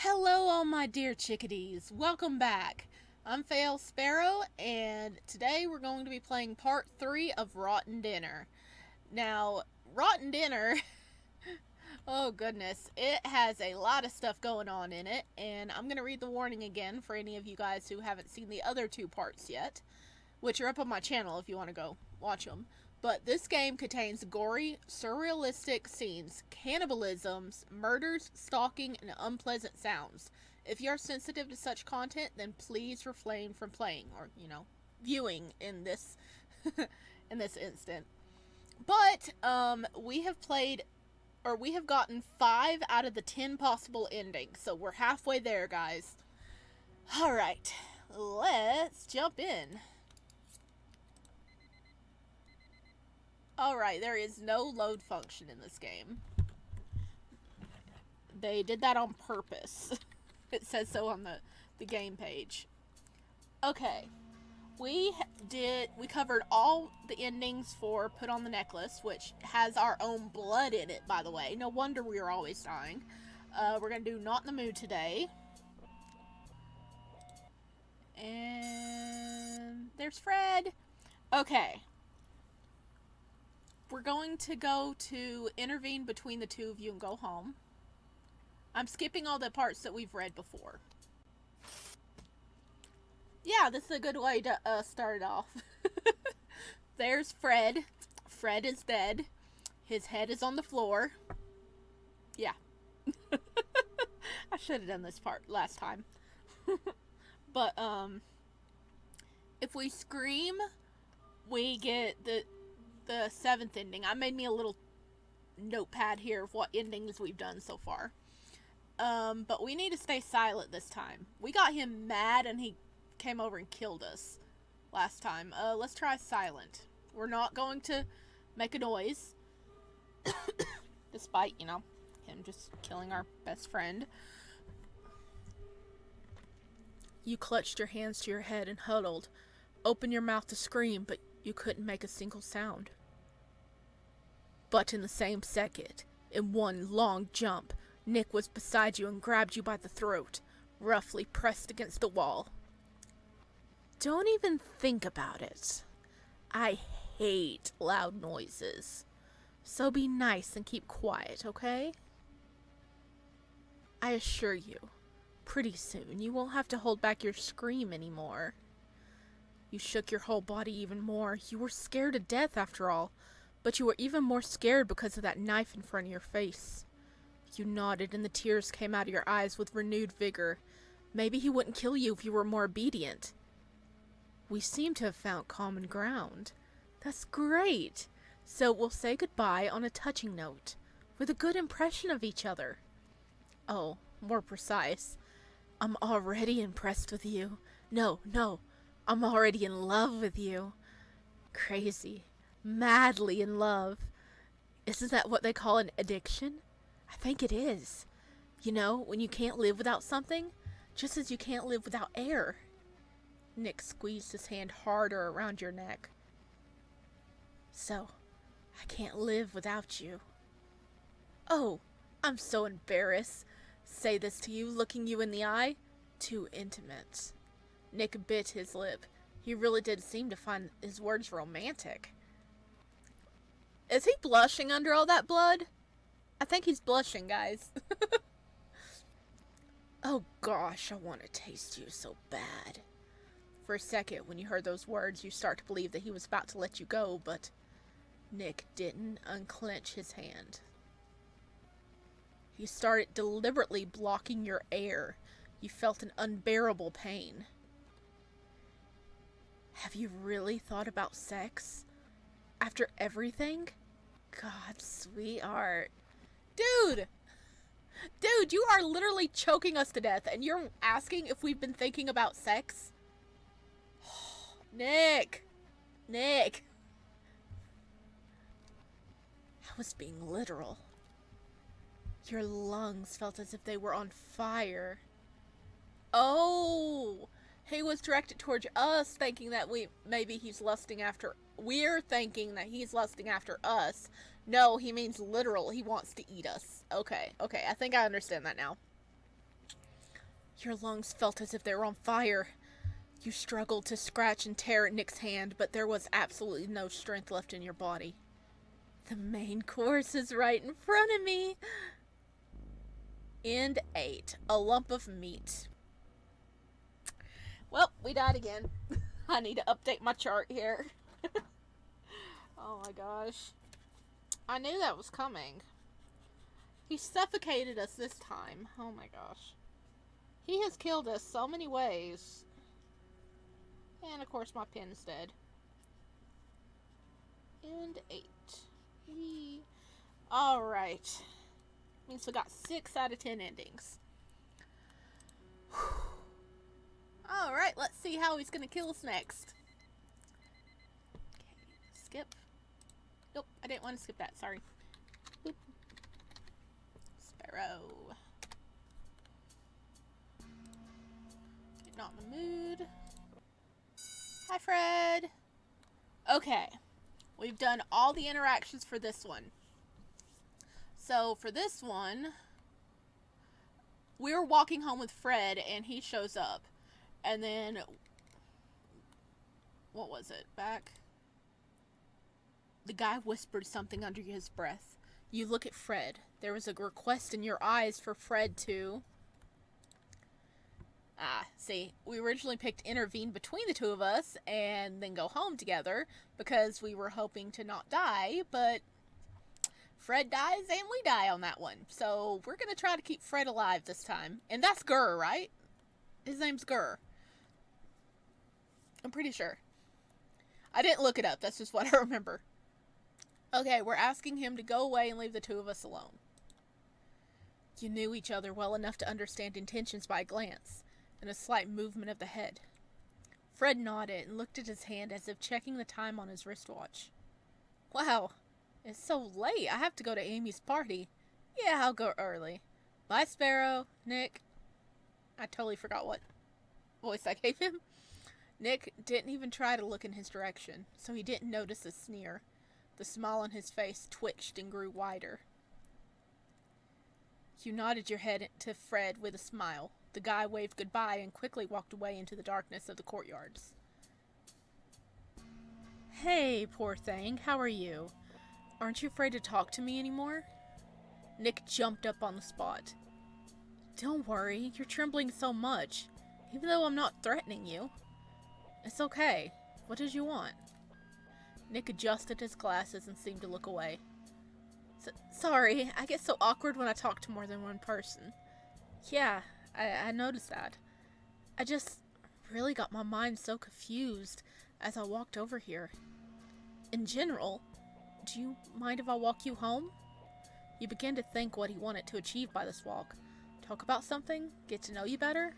Hello, all my dear chickadees. Welcome back. I'm Fail Sparrow, and today we're going to be playing part 3 of Rotten Dinner. Now, Rotten Dinner, oh goodness, it has a lot of stuff going on in it, and I'm going to read the warning again for any of you guys who haven't seen the other two parts yet, which are up on my channel if you want to go watch them. But this game contains gory, surrealistic scenes, cannibalisms, murders, stalking, and unpleasant sounds. If you're sensitive to such content, then please refrain from playing or, viewing in this in this instant. But we have played or we have gotten 5 out of the 10 possible endings. So we're halfway there, guys. All right. Let's jump in. Alright, there is no load function in this game. They did that on purpose. It says so on the game page. Okay. We covered all the endings for Put on the Necklace, which has our own blood in it, by the way. No wonder we were always dying. We're going to do Not in the Mood today. And there's Fred. Okay. We're going to go to intervene between the two of you and go home. I'm skipping all the parts that we've read before. Yeah, this is a good way to start it off. There's Fred. Fred is dead. His head is on the floor. Yeah. I should have done this part last time. But, if we scream, we get the 7th ending. I made me a little notepad here of what endings we've done so far. But we need to stay silent this time. We got him mad and he came over and killed us last time. Let's try silent. We're not going to make a noise. Despite, him just killing our best friend. You clutched your hands to your head and huddled. Opened your mouth to scream, but you couldn't make a single sound. But in the same second, in one long jump, Nick was beside you and grabbed you by the throat, roughly pressed against the wall. Don't even think about it. I hate loud noises. So be nice and keep quiet, okay? I assure you, pretty soon you won't have to hold back your scream anymore. You shook your whole body even more. You were scared to death after all, but you were even more scared because of that knife in front of your face. You nodded and the tears came out of your eyes with renewed vigor. Maybe he wouldn't kill you if you were more obedient. We seem to have found common ground. That's great. So we'll say goodbye on a touching note, with a good impression of each other. Oh, more precise. I'm already impressed with you. No. I'm already in love with you. Crazy. Madly in love. Isn't that what they call an addiction? I think it is. When you can't live without something, just as you can't live without air. Nick squeezed his hand harder around your neck. So, I can't live without you. Oh, I'm so embarrassed. Say this to you, looking you in the eye. Too intimate. Nick bit his lip. He really did seem to find his words romantic. Is he blushing under all that blood? I think he's blushing, guys. Oh gosh, I want to taste you so bad. For a second, when you heard those words, you start to believe that he was about to let you go, but Nick didn't unclench his hand. He started deliberately blocking your air. You felt an unbearable pain. Have you really thought about sex? After everything? God, sweetheart. Dude, you are literally choking us to death, and you're asking if we've been thinking about sex? Nick. I was being literal. Your lungs felt as if they were on fire. Oh, he was directed towards us, thinking that we're thinking that he's lusting after us. No, he means literal. He wants to eat us. Okay, I think I understand that now. Your lungs felt as if they were on fire. You struggled to scratch and tear at Nick's hand, but there was absolutely no strength left in your body. The main course is right in front of me. End 8. A lump of meat. Well, we died again. I need to update my chart here. Oh my gosh. I knew that was coming. He suffocated us this time. Oh my gosh. He has killed us so many ways. And of course my pen's dead. And 8. Alright. Means we got 6 out of 10 endings. Alright, let's see how he's gonna kill us next. Okay, skip. Nope, I didn't want to skip that, sorry. Boop. Sparrow. Not in the mood. Hi, Fred. Okay, we've done all the interactions for this one. So for this one, we're walking home with Fred and he shows up. And then, what was it? Back? The guy whispered something under his breath. You look at Fred. There was a request in your eyes for Fred to... see, we originally picked intervene between the two of us and then go home together because we were hoping to not die, but Fred dies and we die on that one. So we're going to try to keep Fred alive this time. And that's Gurr, right? His name's Gurr. I'm pretty sure. I didn't look it up. That's just what I remember. Okay, we're asking him to go away and leave the two of us alone. You knew each other well enough to understand intentions by a glance and a slight movement of the head. Fred nodded and looked at his hand as if checking the time on his wristwatch. Wow, it's so late. I have to go to Amy's party. Yeah, I'll go early. Bye, Sparrow. Nick. I totally forgot what voice I gave him. Nick didn't even try to look in his direction, so he didn't notice the sneer. The smile on his face twitched and grew wider. You nodded your head to Fred with a smile. The guy waved goodbye and quickly walked away into the darkness of the courtyards. Hey, poor thing, how are you? Aren't you afraid to talk to me anymore? Nick jumped up on the spot. Don't worry, you're trembling so much, even though I'm not threatening you. It's okay. What did you want? Nick adjusted his glasses and seemed to look away. Sorry, I get so awkward when I talk to more than one person. Yeah, I noticed that. I just really got my mind so confused as I walked over here. In general, do you mind if I walk you home? You began to think what he wanted to achieve by this walk. Talk about something? Get to know you better?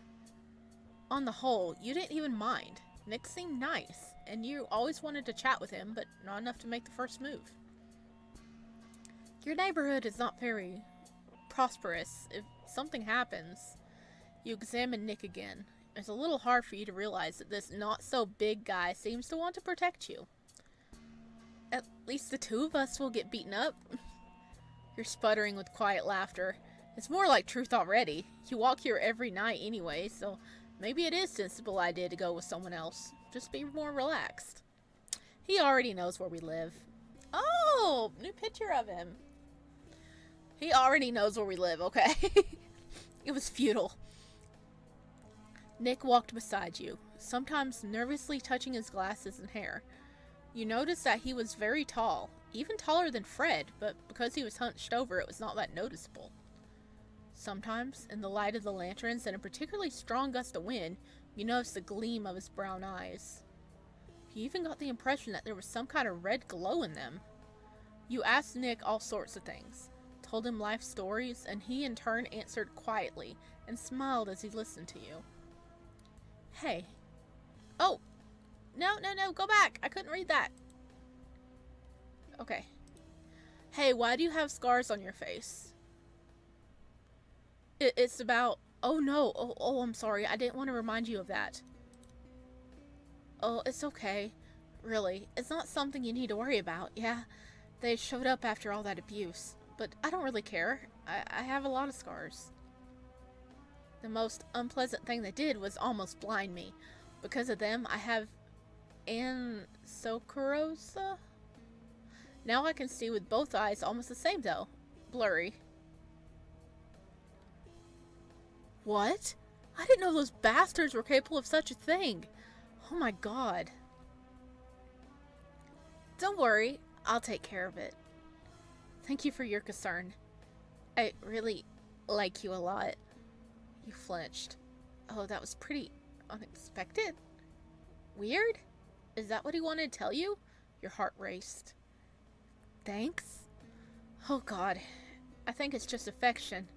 On the whole, you didn't even mind. Nick seemed nice, and you always wanted to chat with him, but not enough to make the first move. Your neighborhood is not very prosperous. If something happens, you examine Nick again. It's a little hard for you to realize that this not-so-big guy seems to want to protect you. At least the two of us will get beaten up. You're sputtering with quiet laughter. It's more like truth already. You walk here every night anyway, so maybe it is a sensible idea to go with someone else. Just be more relaxed. He already knows where we live. Oh, new picture of him. He already knows where we live, okay? It was futile. Nick walked beside you, sometimes nervously touching his glasses and hair. You noticed that he was very tall, even taller than Fred, but because he was hunched over, it was not that noticeable. Sometimes, in the light of the lanterns and a particularly strong gust of wind, you noticed the gleam of his brown eyes. You even got the impression that there was some kind of red glow in them. You asked Nick all sorts of things, told him life stories, and he in turn answered quietly and smiled as he listened to you. Hey. Oh! No, go back! I couldn't read that. Okay. Hey, why do you have scars on your face? It's about... Oh no, oh, I'm sorry, I didn't want to remind you of that. Oh, it's okay. Really, it's not something you need to worry about, yeah? They showed up after all that abuse, but I don't really care. I have a lot of scars. The most unpleasant thing they did was almost blind me. Because of them, I have ansocurosa. Now I can see with both eyes almost the same though. Blurry. What? I didn't know those bastards were capable of such a thing. Oh my god. Don't worry, I'll take care of it. Thank you for your concern. I really like you a lot. You flinched. Oh, that was pretty unexpected. Weird? Is that what he wanted to tell you? Your heart raced. Thanks? Oh god. I think it's just affection.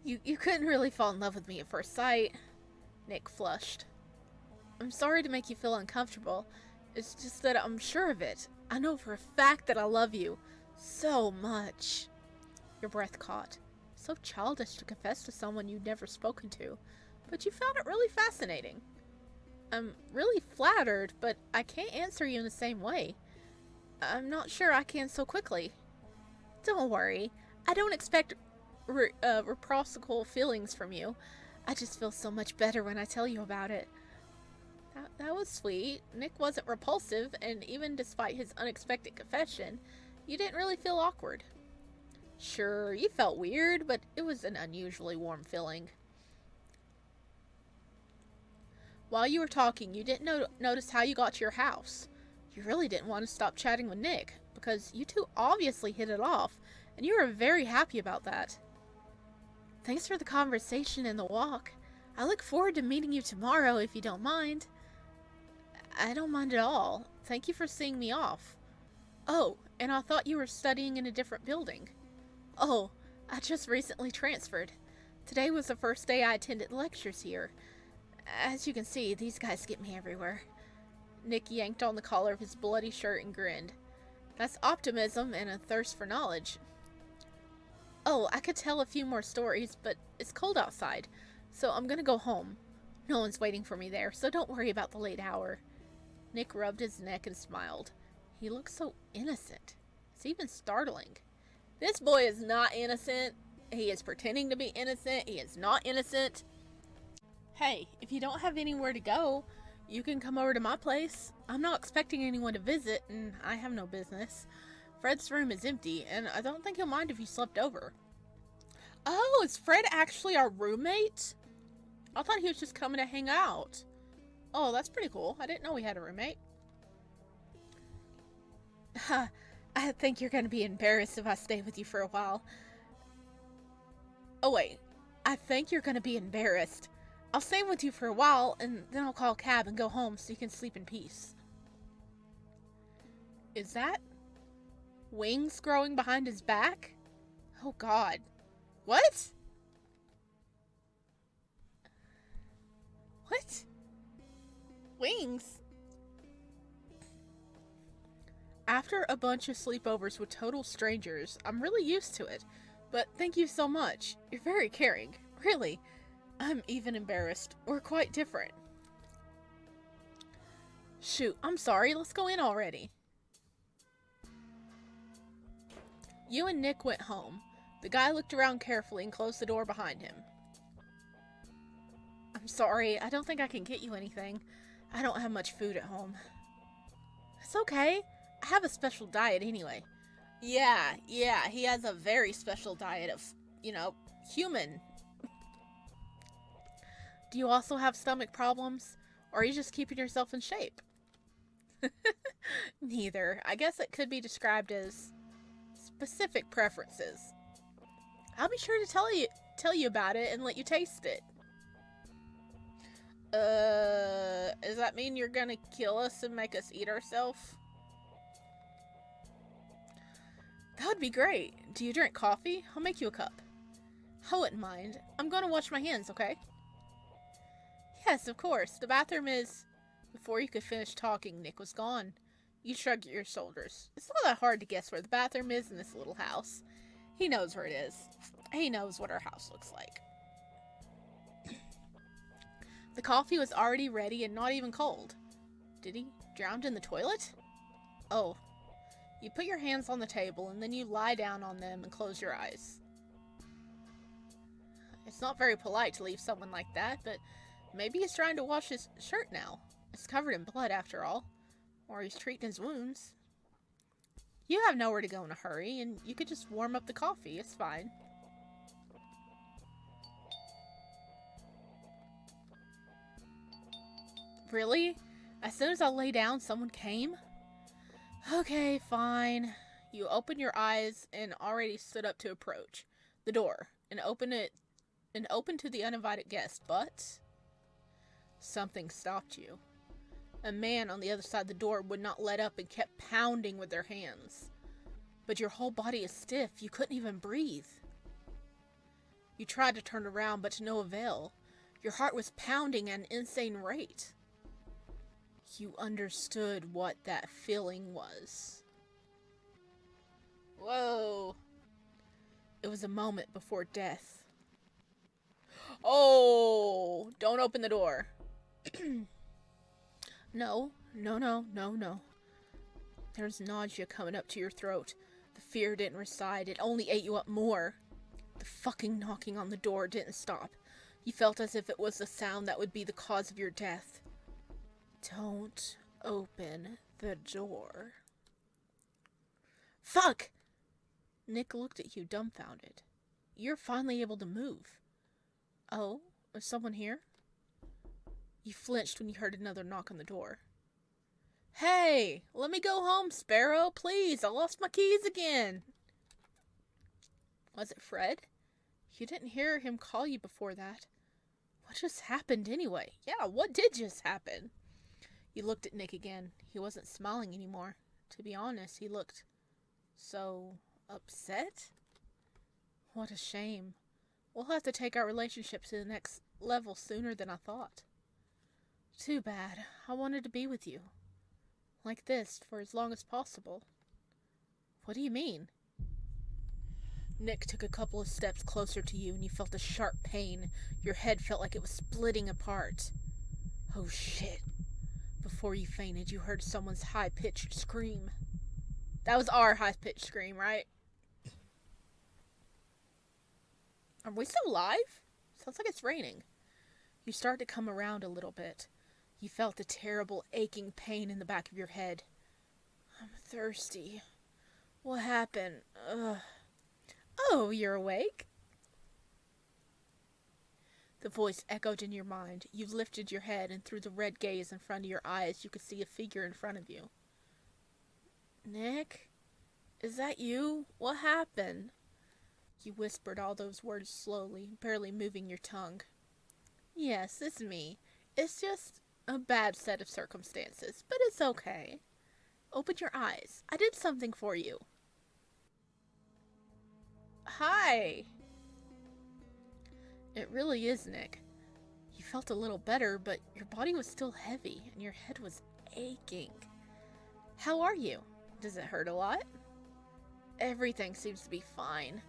You couldn't really fall in love with me at first sight. Nick flushed. I'm sorry to make you feel uncomfortable. It's just that I'm sure of it. I know for a fact that I love you. So much. Your breath caught. So childish to confess to someone you'd never spoken to. But you found it really fascinating. I'm really flattered, but I can't answer you in the same way. I'm not sure I can so quickly. Don't worry. I don't expect reciprocal feelings from you. I just feel so much better when I tell you about it. That was sweet. Nick wasn't repulsive, and even despite his unexpected confession, you didn't really feel awkward. Sure, you felt weird, but it was an unusually warm feeling. While you were talking, you didn't notice how you got to your house. You really didn't want to stop chatting with Nick, because you two obviously hit it off, and you were very happy about that. Thanks for the conversation and the walk. I look forward to meeting you tomorrow if you don't mind. I don't mind at all. Thank you for seeing me off. Oh, and I thought you were studying in a different building. Oh, I just recently transferred. Today was the first day I attended lectures here. As you can see, these guys get me everywhere. Nick yanked on the collar of his bloody shirt and grinned. That's optimism and a thirst for knowledge. Oh, I could tell a few more stories, but it's cold outside, so I'm gonna go home. No one's waiting for me there, so don't worry about the late hour. Nick rubbed his neck and smiled. He looked so innocent. It's even startling. This boy is not innocent. He is pretending to be innocent. He is not innocent. Hey, if you don't have anywhere to go, you can come over to my place. I'm not expecting anyone to visit, and I have no business. Fred's room is empty, and I don't think he'll mind if you slept over. Oh, is Fred actually our roommate? I thought he was just coming to hang out. Oh, that's pretty cool. I didn't know we had a roommate. I think you're going to be embarrassed if I stay with you for a while. Oh, wait. I think you're going to be embarrassed. I'll stay with you for a while, and then I'll call a cab and go home so you can sleep in peace. Is that wings growing behind his back? Oh, God. What? What? Wings? After a bunch of sleepovers with total strangers, I'm really used to it. But thank you so much. You're very caring. Really. I'm even embarrassed. We're quite different. Shoot, I'm sorry. Let's go in already. You and Nick went home. The guy looked around carefully and closed the door behind him. I'm sorry. I don't think I can get you anything. I don't have much food at home. It's okay. I have a special diet anyway. Yeah, he has a very special diet of, human. Do you also have stomach problems? Or are you just keeping yourself in shape? Neither. I guess it could be described as specific preferences. I'll be sure to tell you about it and let you taste it. Does that mean you're gonna kill us and make us eat ourselves? That would be great. Do you drink coffee? I'll make you a cup. I wouldn't mind. I'm gonna wash my hands, okay? Yes, of course. The bathroom is... Before you could finish talking, Nick was gone. You shrugged your shoulders. It's not that hard to guess where the bathroom is in this little house. He knows where it is. He knows what our house looks like. The coffee was already ready and not even cold. Did he drown in the toilet? Oh. You put your hands on the table and then you lie down on them and close your eyes. It's not very polite to leave someone like that, but maybe he's trying to wash his shirt now. It's covered in blood after all. Or he's treating his wounds. You have nowhere to go in a hurry, and you could just warm up the coffee. It's fine. Really? As soon as I lay down, someone came? Okay, fine. You open your eyes and already stood up to approach the door and open to the uninvited guest, but something stopped you. A man on the other side of the door would not let up and kept pounding with their hands. But your whole body is stiff. You couldn't even breathe. You tried to turn around, but to no avail. Your heart was pounding at an insane rate. You understood what that feeling was. Whoa. It was a moment before death. Oh, don't open the door. No. There's nausea coming up to your throat. The fear didn't recede. It only ate you up more. The fucking knocking on the door didn't stop. You felt as if it was the sound that would be the cause of your death. Don't open the door. Fuck! Nick looked at you dumbfounded. You're finally able to move. Oh, is someone here? You flinched when you heard another knock on the door. Hey, let me go home, Sparrow, please. I lost my keys again. Was it Fred? You didn't hear him call you before that. What just happened anyway? Yeah, what did just happen? You looked at Nick again. He wasn't smiling anymore. To be honest, he looked so upset. What a shame. We'll have to take our relationship to the next level sooner than I thought. Too bad. I wanted to be with you. Like this, for as long as possible. What do you mean? Nick took a couple of steps closer to you and you felt a sharp pain. Your head felt like it was splitting apart. Oh shit. Before you fainted, you heard someone's high-pitched scream. That was our high-pitched scream, right? Are we still live? Sounds like it's raining. You start to come around a little bit. You felt a terrible aching pain in the back of your head. I'm thirsty. What happened? Ugh. Oh, you're awake? The voice echoed in your mind. You lifted your head, and through the red gaze in front of your eyes, you could see a figure in front of you. Nick? Is that you? What happened? You whispered all those words slowly, barely moving your tongue. Yes, it's me. It's just a bad set of circumstances, but it's okay. Open your eyes. I did something for you. Hi. It really is, Nick. You felt a little better, but your body was still heavy, and your head was aching. How are you? Does it hurt a lot? Everything seems to be fine.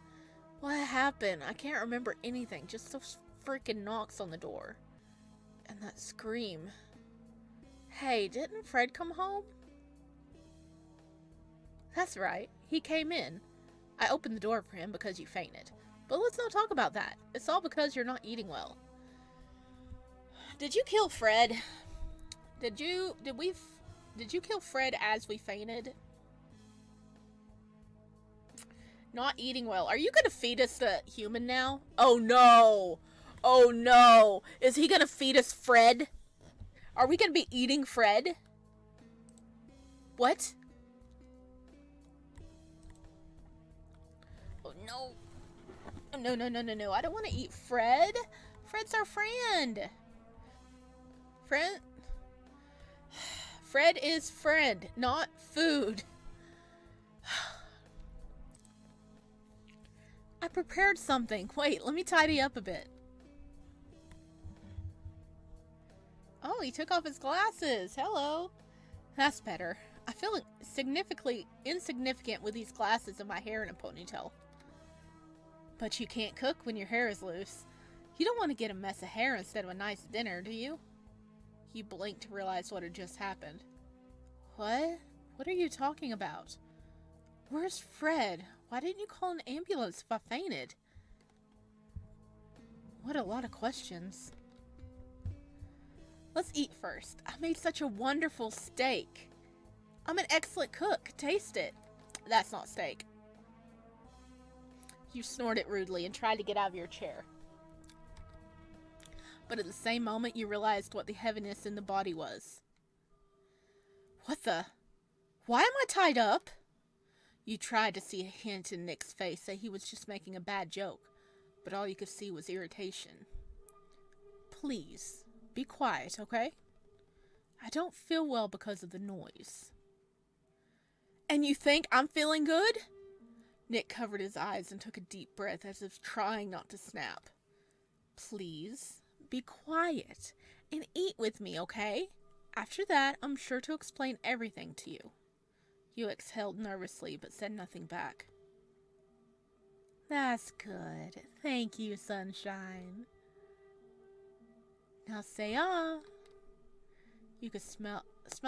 What happened? I can't remember anything, just those freaking knocks on the door. And that scream. Hey, didn't Fred come home? That's right, he came in. I opened the door for him because you fainted. But let's not talk about that. It's all because you're not eating well. Did you kill Fred? Did you kill Fred as we fainted? Not eating well. Are you gonna feed us the human now? Oh no! Oh no! Is he gonna feed us Fred? Are we gonna be eating Fred? What? Oh no. No. I don't want to eat Fred. Fred's our friend. Fred is friend, not food. I prepared something. Wait, let me tidy up a bit. Oh, he took off his glasses. Hello. That's better. I feel significantly insignificant with these glasses and my hair in a ponytail. But you can't cook when your hair is loose. You don't want to get a mess of hair instead of a nice dinner, do you? You blinked to realize what had just happened. What? What are you talking about? Where's Fred? Why didn't you call an ambulance if I fainted? What a lot of questions. Let's eat first. I made such a wonderful steak. I'm an excellent cook. Taste it. That's not steak. You snorted rudely and tried to get out of your chair. But at the same moment, you realized what the heaviness in the body was. What the? Why am I tied up? You tried to see a hint in Nick's face that he was just making a bad joke, but all you could see was irritation. Please, be quiet, okay? I don't feel well because of the noise. And you think I'm feeling good? Nick covered his eyes and took a deep breath as if trying not to snap. Please, be quiet and eat with me, okay? After that, I'm sure to explain everything to you. You exhaled nervously, but said nothing back. That's good. Thank you, sunshine. Now say ah. You could smell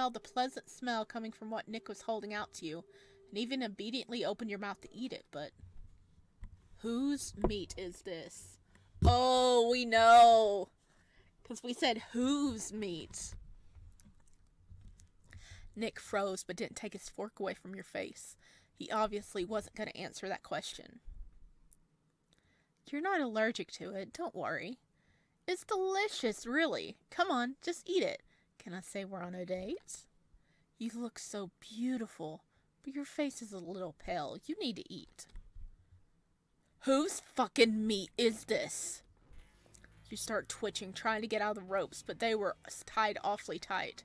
the pleasant smell coming from what Nick was holding out to you, and even immediately opened your mouth to eat it, but... Whose meat is this? Oh, we know! Because we said whose meat? Nick froze but didn't take his fork away from your face. He obviously wasn't going to answer that question. You're not allergic to it, don't worry. It's delicious, really. Come on, just eat it. Can I say we're on a date? You look so beautiful, but your face is a little pale. You need to eat. Whose fucking meat is this? You start twitching, trying to get out of the ropes, but they were tied awfully tight.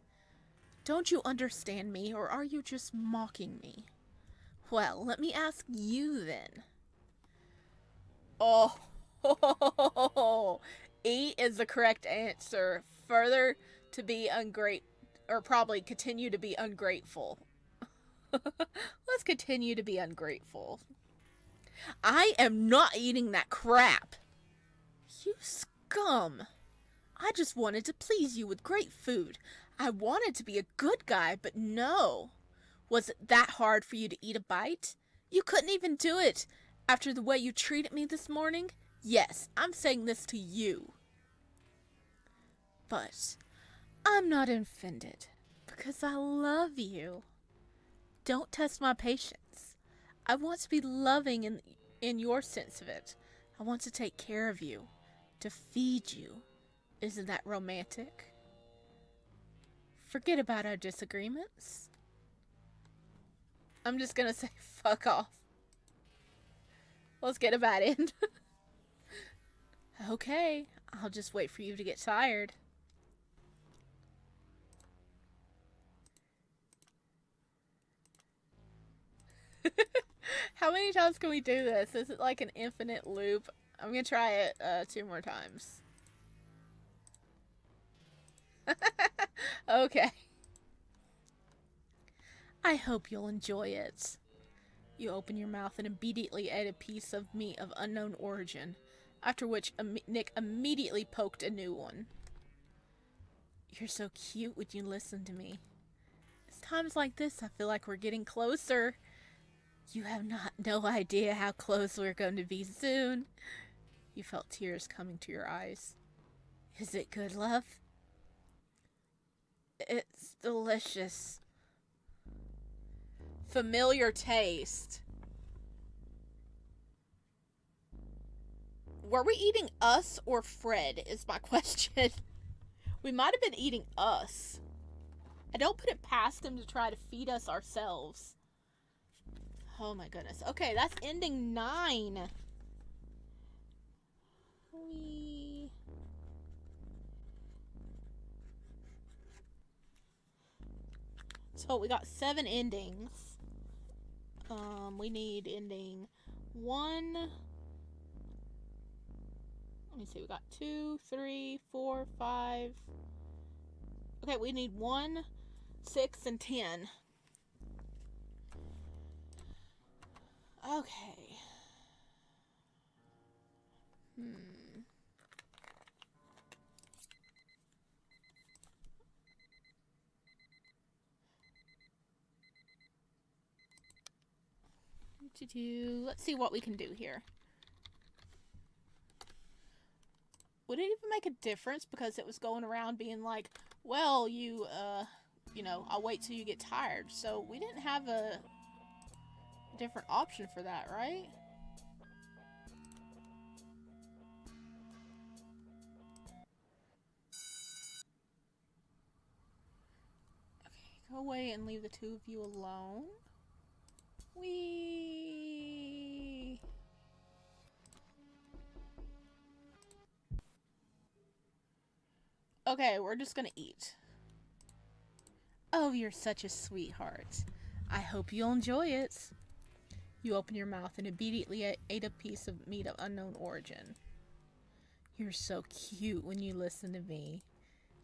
Don't you understand me, or are you just mocking me? Well, let me ask you then. Oh, E is the correct answer. Further to be or probably continue to be ungrateful. Let's continue to be ungrateful. I am not eating that crap. You scum. I just wanted to please you with great food. I wanted to be a good guy, but no. Was it that hard for you to eat a bite? You couldn't even do it after the way you treated me this morning? Yes, I'm saying this to you. But I'm not offended because I love you. Don't test my patience. I want to be loving in your sense of it. I want to take care of you, to feed you. Isn't that romantic? Forget about our disagreements. I'm just gonna say fuck off. Let's get a bad end. Okay, I'll just wait for you to get tired. How many times can we do this? Is it like an infinite loop? I'm gonna try it 2 more times. Okay. I hope you'll enjoy it. You open your mouth and immediately ate a piece of meat of unknown origin, after which Nick immediately poked a new one. You're so cute when you listen to me. It's times like this I feel like we're getting closer. You have no idea how close we're going to be soon. You felt tears coming to your eyes. Is it good, love? It's delicious. Familiar taste. Were we eating us or Fred is my question. We might have been eating us. I don't put it past him to try to feed us ourselves. Oh my goodness. Okay, that's ending 9. So we got 7 endings. We need ending 1. Let me see. We got 2, 3, 4, 5. Okay, we need 1, 6, and 10. Okay. Let's see what we can do here. would it even make a difference because it was going around being like, well, I'll wait till you get tired. So we didn't have a different option for that, right? Okay, go away and leave the two of you alone. Wee. Okay, we're just gonna eat. Oh, you're such a sweetheart. I hope you'll enjoy it. You open your mouth and immediately ate a piece of meat of unknown origin. You're so cute when you listen to me.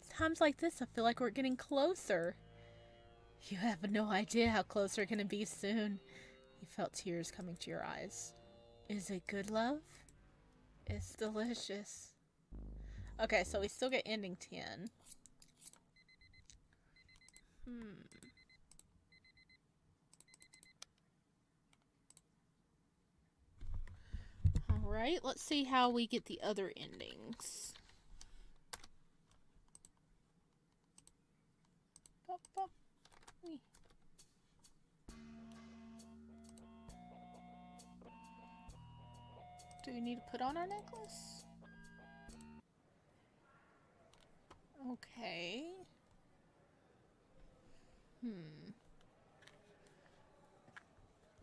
Times like this, I feel like we're getting closer. You have no idea how close we're gonna be soon. You felt tears coming to your eyes. Is it good, love? It's delicious. Okay, so we still get ending 10. Alright, let's see how we get the other endings. Bop, bop. Do we need to put on our necklace? Okay. I'm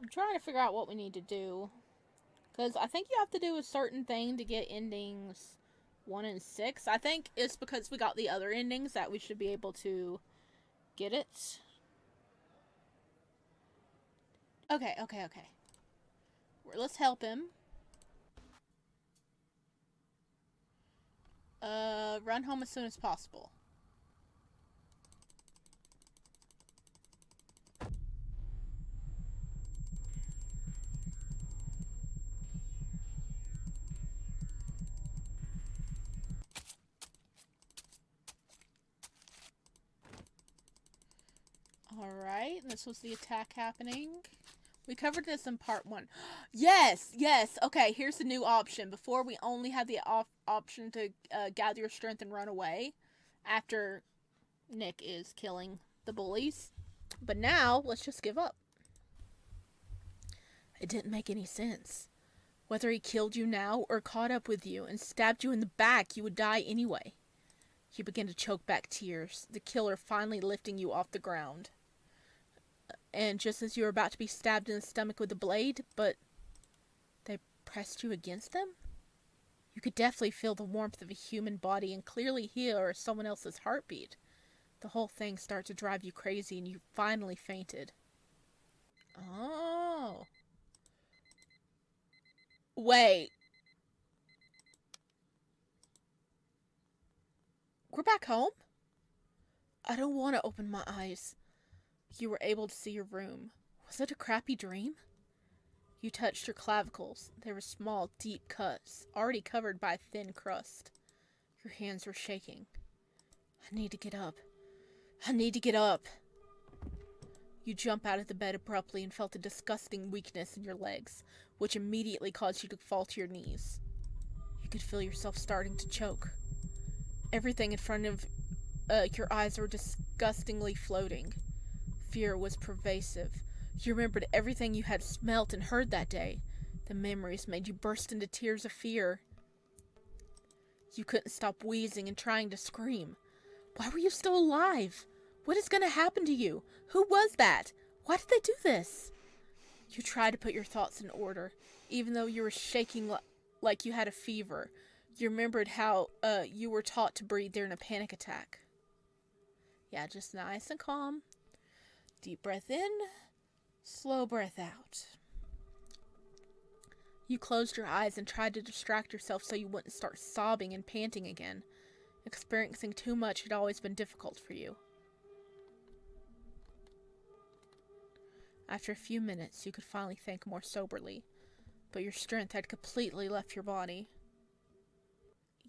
trying to figure out what we need to do. Because I think you have to do a certain thing to get endings 1 and 6. I think it's because we got the other endings that we should be able to get it. Okay. Let's help him. Run home as soon as possible. Alright, this was the attack happening. We covered this in part 1. Yes! Okay, here's the new option. Before, we only had the option to gather your strength and run away after Nick is killing the bullies. But now, let's just give up. It didn't make any sense. Whether he killed you now or caught up with you and stabbed you in the back, you would die anyway. You begin to choke back tears, the killer finally lifting you off the ground. And just as you were about to be stabbed in the stomach with a blade, but they pressed you against them? You could definitely feel the warmth of a human body and clearly hear someone else's heartbeat. The whole thing started to drive you crazy and you finally fainted. Oh. Wait. We're back home? I don't want to open my eyes. You were able to see your room. Was it a crappy dream? You touched your clavicles. They were small, deep cuts, already covered by a thin crust. Your hands were shaking. I need to get up. You jump out of the bed abruptly and felt a disgusting weakness in your legs, which immediately caused you to fall to your knees. You could feel yourself starting to choke. Everything in front of your eyes were disgustingly floating. Fear was pervasive. You remembered everything you had smelt and heard that day. The memories made you burst into tears of fear. You couldn't stop wheezing and trying to scream. Why were you still alive? What is going to happen to you? Who was that? Why did they do this? You tried to put your thoughts in order, even though you were shaking like you had a fever. You remembered how you were taught to breathe during a panic attack. Yeah, just nice and calm. Deep breath in, slow breath out. You closed your eyes and tried to distract yourself so you wouldn't start sobbing and panting again. Experiencing too much had always been difficult for you. After a few minutes, you could finally think more soberly, but your strength had completely left your body.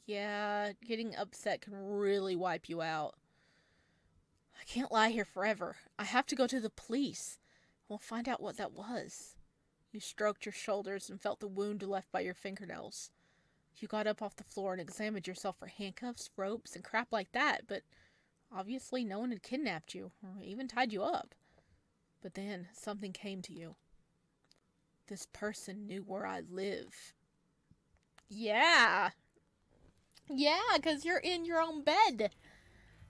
Yeah, getting upset can really wipe you out. I can't lie here forever. I have to go to the police. We'll find out what that was. You stroked your shoulders and felt the wound left by your fingernails. You got up off the floor and examined yourself for handcuffs, ropes, and crap like that, but obviously no one had kidnapped you, or even tied you up. But then, something came to you. This person knew where I live. Yeah! Yeah, because you're in your own bed!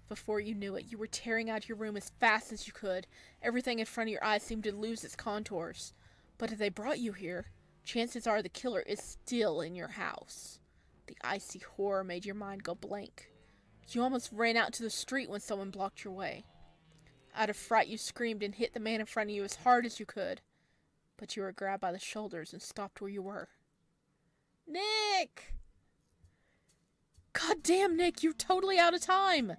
Before you knew it, you were tearing out your room as fast as you could. Everything in front of your eyes seemed to lose its contours. But if they brought you here, chances are the killer is still in your house. The icy horror made your mind go blank. You almost ran out to the street when someone blocked your way. Out of fright, you screamed and hit the man in front of you as hard as you could. But you were grabbed by the shoulders and stopped where you were. Nick! God damn, Nick, you're totally out of time!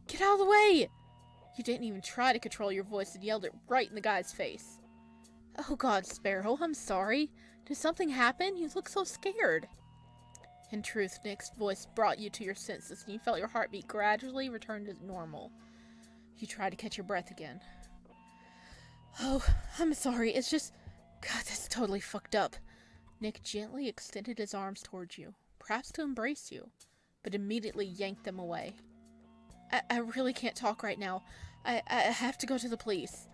Get out of the way! You didn't even try to control your voice and yelled it right in the guy's face. Oh God, Sparrow, I'm sorry. Did something happen? You look so scared. In truth, Nick's voice brought you to your senses and you felt your heartbeat gradually return to normal. You tried to catch your breath again. Oh, I'm sorry, it's just... God, that's totally fucked up. Nick gently extended his arms towards you, perhaps to embrace you, but immediately yanked them away. I really can't talk right now. I have to go to the police.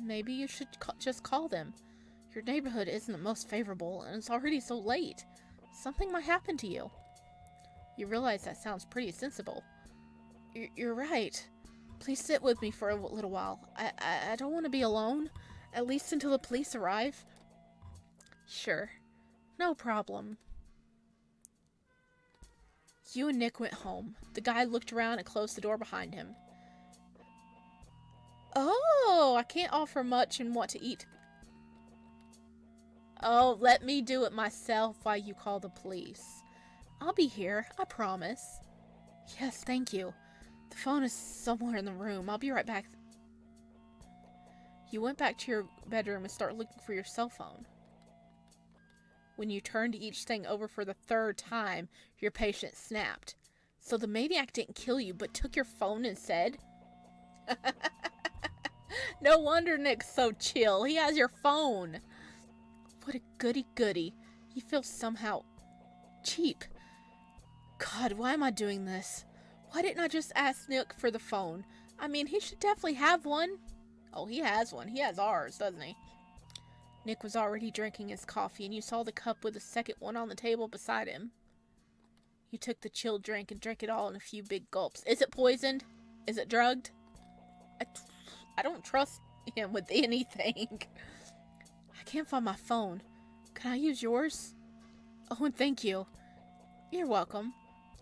Maybe you should just call them. Your neighborhood isn't the most favorable, and it's already so late. Something might happen to you. You realize that sounds pretty sensible. You're right. Please sit with me for a little while. I don't want to be alone, at least until the police arrive. Sure. No problem. You and Nick went home. The guy looked around and closed the door behind him. Oh, I can't offer much and what to eat. Oh, let me do it myself while you call the police. I'll be here, I promise. Yes, thank you. The phone is somewhere in the room. I'll be right back. You went back to your bedroom and started looking for your cell phone. When you turned each thing over for the third time, your patient snapped. So the maniac didn't kill you, but took your phone instead? No wonder Nick's so chill. He has your phone. What a goody-goody. He feels somehow cheap. God, why am I doing this? Why didn't I just ask Nick for the phone? I mean, he should definitely have one. Oh, he has one. He has ours, doesn't he? Nick was already drinking his coffee, and you saw the cup with the second one on the table beside him. You took the chilled drink and drank it all in a few big gulps. Is it poisoned? Is it drugged? I don't trust him with anything. I can't find my phone. Can I use yours? Oh, and thank you. You're welcome.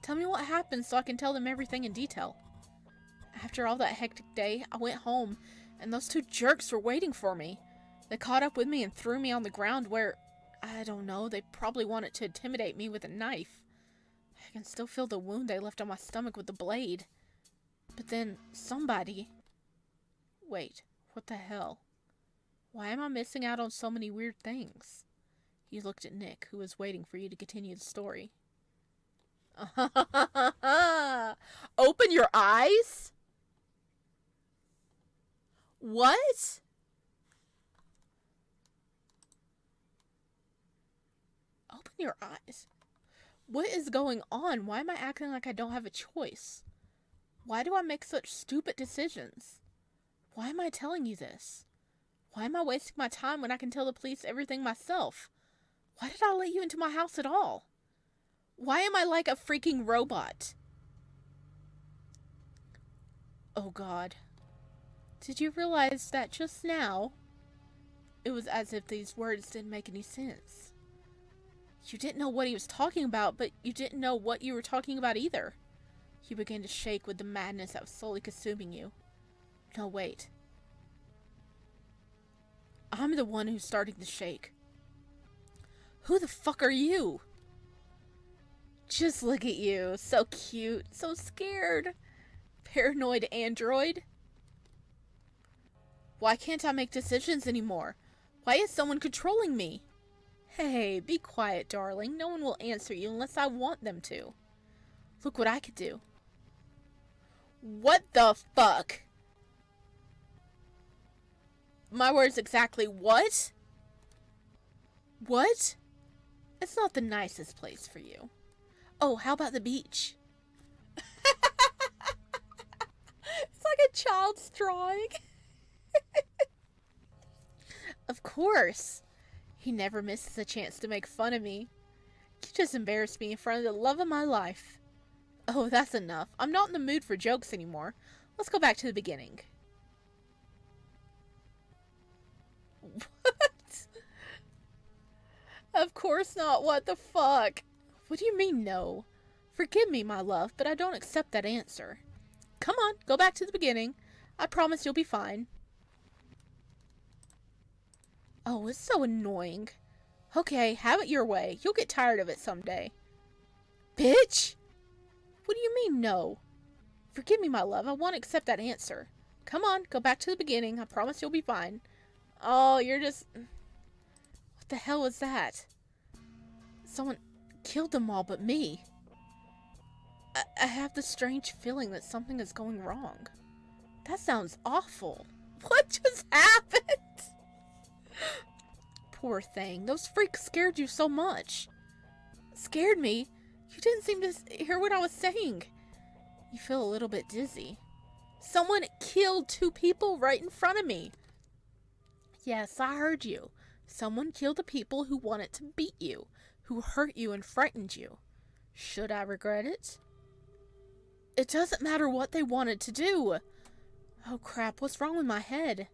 Tell me what happened so I can tell them everything in detail. After all that hectic day, I went home, and those two jerks were waiting for me. They caught up with me and threw me on the ground where, I don't know, they probably wanted to intimidate me with a knife. I can still feel the wound they left on my stomach with the blade. But then, somebody... Wait, what the hell? Why am I missing out on so many weird things? You looked at Nick, who was waiting for you to continue the story. Open your eyes? What? Open your eyes? What is going on? Why am I acting like I don't have a choice? Why do I make such stupid decisions? Why am I telling you this? Why am I wasting my time when I can tell the police everything myself? Why did I let you into my house at all? Why am I like a freaking robot? Oh God. Did you realize that just now, it was as if these words didn't make any sense? You didn't know what he was talking about, but you didn't know what you were talking about either. You began to shake with the madness that was slowly consuming you. No, wait. I'm the one who's starting to shake. Who the fuck are you? Just look at you. So cute. So scared. Paranoid android. Why can't I make decisions anymore? Why is someone controlling me? Hey, be quiet, darling. No one will answer you unless I want them to. Look what I could do. What the fuck? My words exactly what? What? It's not the nicest place for you. Oh, how about the beach? It's like a child's drawing. Of course. He never misses a chance to make fun of me. You just embarrassed me in front of the love of my life. Oh, that's enough. I'm not in the mood for jokes anymore. Let's go back to the beginning. What? Of course not. What the fuck? What do you mean, no? Forgive me, my love, but I don't accept that answer. Come on, go back to the beginning. I promise you'll be fine. Oh, it's so annoying. Okay, have it your way. You'll get tired of it someday. Bitch! What do you mean, no? Forgive me, my love. I won't accept that answer. Come on, go back to the beginning. I promise you'll be fine. Oh, you're just... What the hell was that? Someone killed them all but me. I have the strange feeling that something is going wrong. That sounds awful. What just happened? Poor thing. Those freaks scared you so much. Scared me? You didn't seem to hear what I was saying. You feel a little bit dizzy. Someone killed 2 people right in front of me. Yes, I heard you. Someone killed the people who wanted to beat you, who hurt you and frightened you. Should I regret it? It doesn't matter what they wanted to do. Oh crap, what's wrong with my head?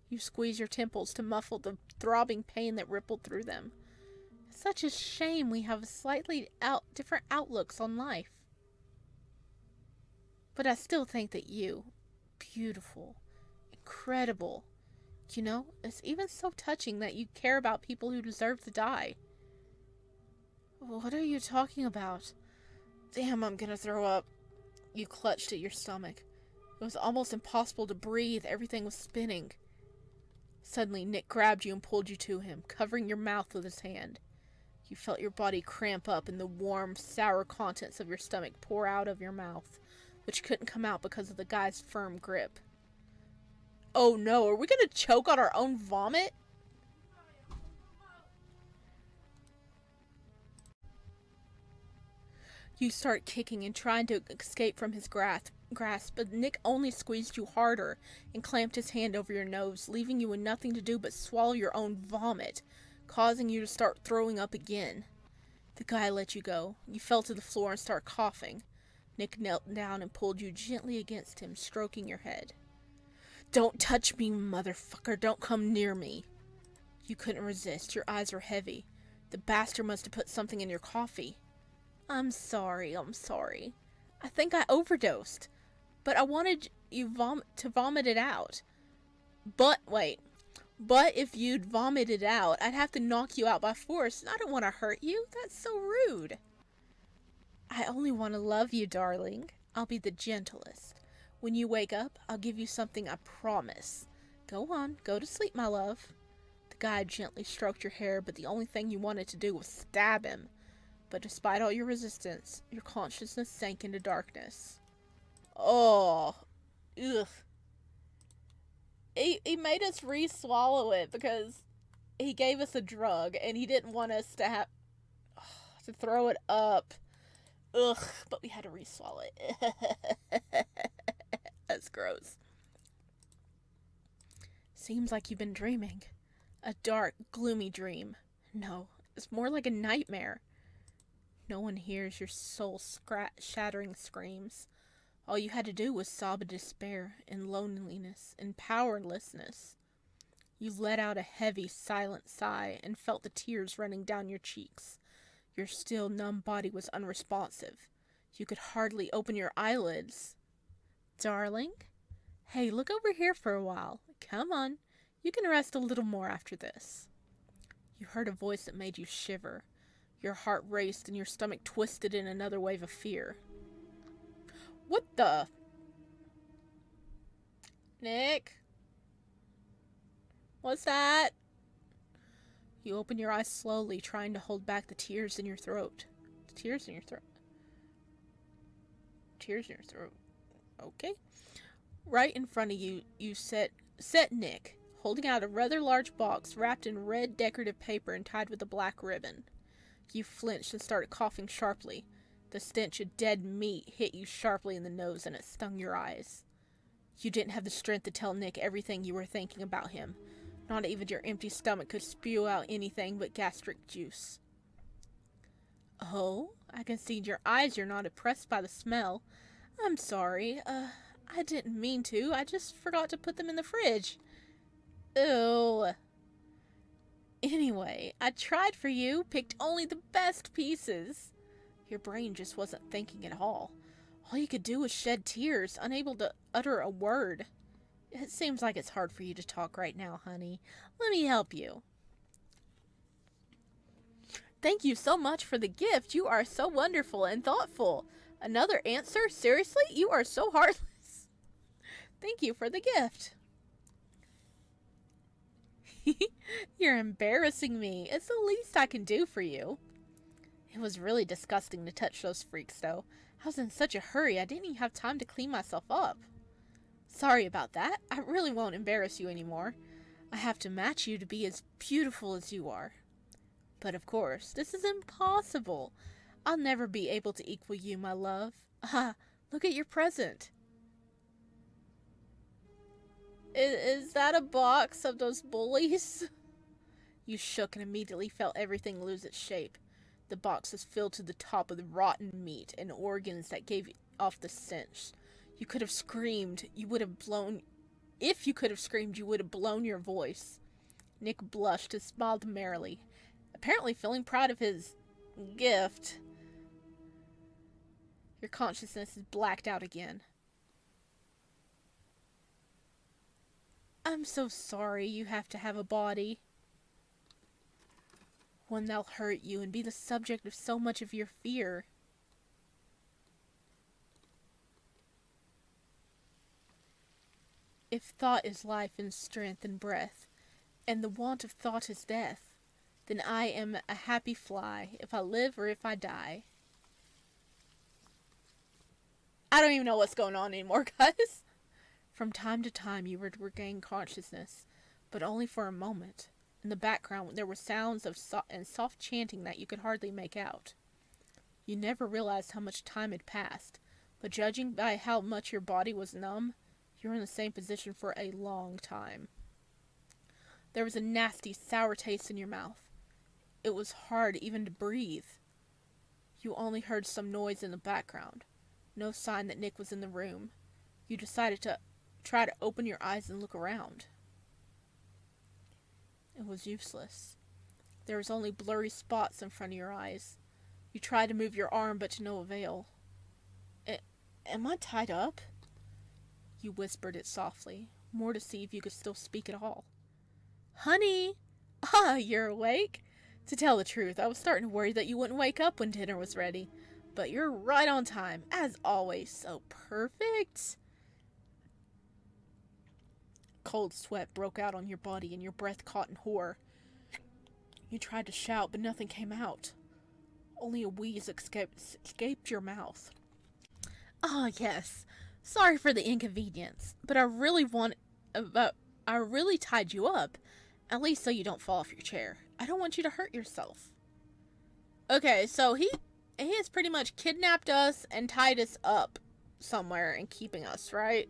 You squeeze your temples to muffle the throbbing pain that rippled through them. It's such a shame we have slightly different outlooks on life. But I still think that you, beautiful, incredible, you know, it's even so touching that you care about people who deserve to die. What are you talking about? Damn, I'm gonna throw up. You clutched at your stomach. It was almost impossible to breathe. Everything was spinning. Suddenly, Nick grabbed you and pulled you to him, covering your mouth with his hand. You felt your body cramp up and the warm, sour contents of your stomach pour out of your mouth, which couldn't come out because of the guy's firm grip. Oh no, are we gonna choke on our own vomit? You start kicking and trying to escape from his grasp, but Nick only squeezed you harder and clamped his hand over your nose, leaving you with nothing to do but swallow your own vomit, causing you to start throwing up again. The guy let you go. You fell to the floor and started coughing. Nick knelt down and pulled you gently against him, stroking your head. Don't touch me, motherfucker. Don't come near me. You couldn't resist. Your eyes were heavy. The bastard must have put something in your coffee. I'm sorry. I think I overdosed. But I wanted you to vomit it out. But if you'd vomit it out, I'd have to knock you out by force, and I don't want to hurt you. That's so rude. I only want to love you, darling. I'll be the gentlest. When you wake up, I'll give you something, I promise. Go on, go to sleep, my love. The guy gently stroked your hair, but the only thing you wanted to do was stab him. But despite all your resistance, your consciousness sank into darkness. Oh, ugh. He made us re-swallow it because he gave us a drug and he didn't want us to to throw it up. Ugh, but we had to re-swallow it. That's gross. Seems like you've been dreaming. A dark, gloomy dream. No, it's more like a nightmare. No one hears your soul-shattering screams. All you had to do was sob in despair, in loneliness, in powerlessness. You let out a heavy, silent sigh and felt the tears running down your cheeks. Your still, numb body was unresponsive. You could hardly open your eyelids. Darling? Hey, look over here for a while. Come on. You can rest a little more after this. You heard a voice that made you shiver. Your heart raced and your stomach twisted in another wave of fear. What the? Nick? What's that? You open your eyes slowly, trying to hold back the tears in your throat. Tears in your throat. Tears in your throat. Okay. Right in front of you, you set Nick, holding out a rather large box wrapped in red decorative paper and tied with a black ribbon. You flinched and started coughing sharply. The stench of dead meat hit you sharply in the nose and it stung your eyes. You didn't have the strength to tell Nick everything you were thinking about him. Not even your empty stomach could spew out anything but gastric juice. Oh, I can see in your eyes you're not impressed by the smell. I'm sorry. I didn't mean to. I just forgot to put them in the fridge. Ew. Anyway, I tried for you, picked only the best pieces. Your brain just wasn't thinking at all. All you could do was shed tears, unable to utter a word. It seems like it's hard for you to talk right now, honey. Let me help you. Thank you so much for the gift. You are so wonderful and thoughtful. Another answer? Seriously? You are so heartless. Thank you for the gift. You're embarrassing me. It's the least I can do for you. It was really disgusting to touch those freaks, though. I was in such a hurry, I didn't even have time to clean myself up. Sorry about that. I really won't embarrass you anymore. I have to match you to be as beautiful as you are. But of course, this is impossible. I'll never be able to equal you, my love. Ah, look at your present. Is that a box of those bullies? You shook and immediately felt everything lose its shape. The box was filled to the top with rotten meat and organs that gave off the stench. You could have screamed. If you could have screamed, you would have blown your voice. Nick blushed and smiled merrily, apparently feeling proud of his gift. Your consciousness is blacked out again. I'm so sorry you have to have a body. One that'll hurt you and be the subject of so much of your fear. If thought is life and strength and breath, and the want of thought is death, then I am a happy fly, if I live or if I die. I don't even know what's going on anymore, guys. From time to time you would regain consciousness, but only for a moment. In the background there were sounds of soft chanting that you could hardly make out. You never realized how much time had passed, but judging by how much your body was numb, you were in the same position for a long time. There was a nasty, sour taste in your mouth. It was hard even to breathe. You only heard some noise in the background. No sign that Nick was in the room. You decided to try to open your eyes and look around. It was useless. There was only blurry spots in front of your eyes. You tried to move your arm, but to no avail. Am I tied up? You whispered it softly, more to see if you could still speak at all. Honey! Ah, you're awake? To tell the truth, I was starting to worry that you wouldn't wake up when dinner was ready. But you're right on time, as always. So perfect. Cold sweat broke out on your body and your breath caught in horror. You tried to shout, but nothing came out. Only a wheeze escaped your mouth. Ah, yes. Sorry for the inconvenience, but I really tied you up, at least so you don't fall off your chair. I don't want you to hurt yourself. Okay, so he has pretty much kidnapped us and tied us up somewhere and keeping us, right?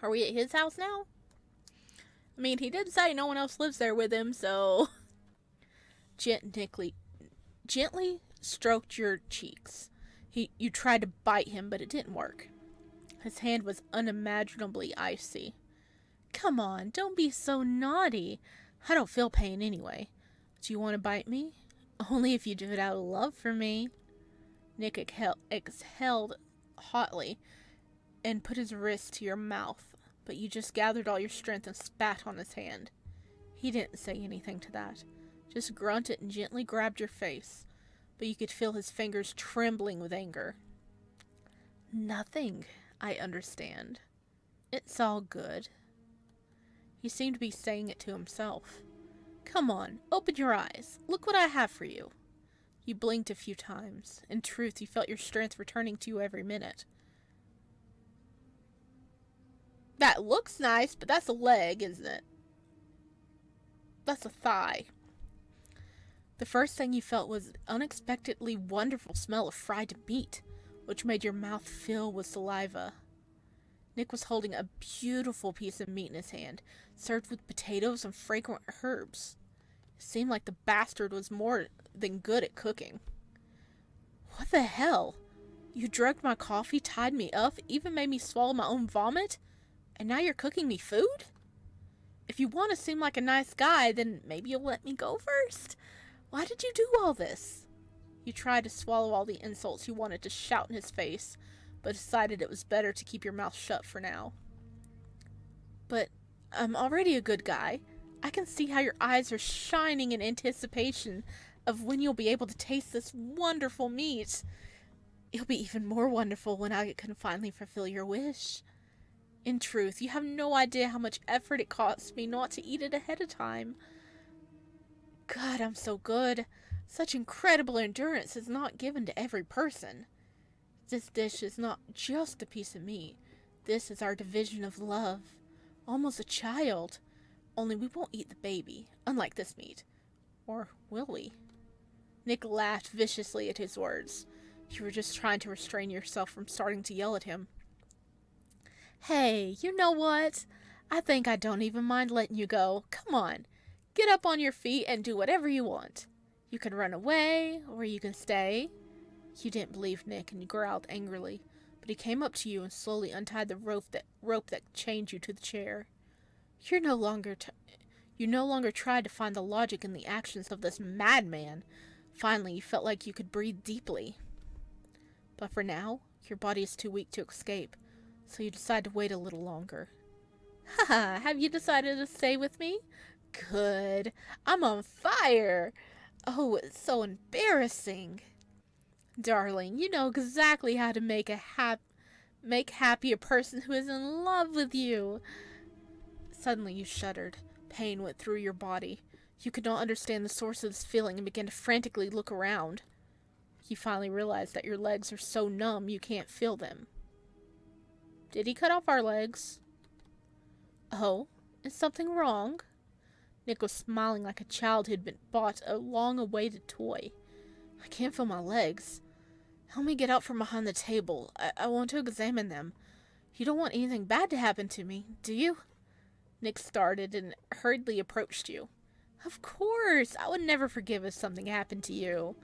Are we at his house now? I mean, he did say no one else lives there with him, so... Gently stroked your cheeks. You tried to bite him, but it didn't work. His hand was unimaginably icy. Come on, don't be so naughty. I don't feel pain anyway. Do you want to bite me? Only if you do it out of love for me. Nick exhaled hotly and put his wrist to your mouth, but you just gathered all your strength and spat on his hand. He didn't say anything to that, just grunted and gently grabbed your face, but you could feel his fingers trembling with anger. Nothing, I understand. It's all good. He seemed to be saying it to himself. Come on, open your eyes. Look what I have for you. You blinked a few times. In truth, you felt your strength returning to you every minute. That looks nice, but that's a leg, isn't it? That's a thigh. The first thing you felt was an unexpectedly wonderful smell of fried meat, which made your mouth fill with saliva. Nick was holding a beautiful piece of meat in his hand, served with potatoes and fragrant herbs. It seemed like the bastard was more than good at cooking. What the hell? You drugged my coffee, tied me up, even made me swallow my own vomit? And now you're cooking me food? If you want to seem like a nice guy, then maybe you'll let me go first. Why did you do all this? You tried to swallow all the insults you wanted to shout in his face, but decided it was better to keep your mouth shut for now. But I'm already a good guy. I can see how your eyes are shining in anticipation of when you'll be able to taste this wonderful meat. It'll be even more wonderful when I can finally fulfill your wish. In truth, you have no idea how much effort it costs me not to eat it ahead of time. God, I'm so good. Such incredible endurance is not given to every person. This dish is not just a piece of meat. This is our division of love. Almost a child. Only we won't eat the baby, unlike this meat. Or will we? Nick laughed viciously at his words. You were just trying to restrain yourself from starting to yell at him. Hey, you know what? I think I don't even mind letting you go. Come on. Get up on your feet and do whatever you want. You can run away, or you can stay. You didn't believe Nick, and you growled angrily, but he came up to you and slowly untied the rope that chained you to the chair. You no longer tried to find the logic in the actions of this madman. Finally, you felt like you could breathe deeply. But for now, your body is too weak to escape, so you decide to wait a little longer. Haha, have you decided to stay with me? Good. I'm on fire. Oh, it's so embarrassing. Darling, you know exactly how to make happy a person who is in love with you. Suddenly you shuddered. Pain went through your body. You could not understand the source of this feeling and began to frantically look around. You finally realized that your legs are so numb you can't feel them. Did he cut off our legs? Oh, is something wrong? Nick was smiling like a child who'd been bought a long-awaited toy. I can't feel my legs. Help me get out from behind the table. I want to examine them. You don't want anything bad to happen to me, do you? Nick started and hurriedly approached you. Of course! I would never forgive if something happened to you.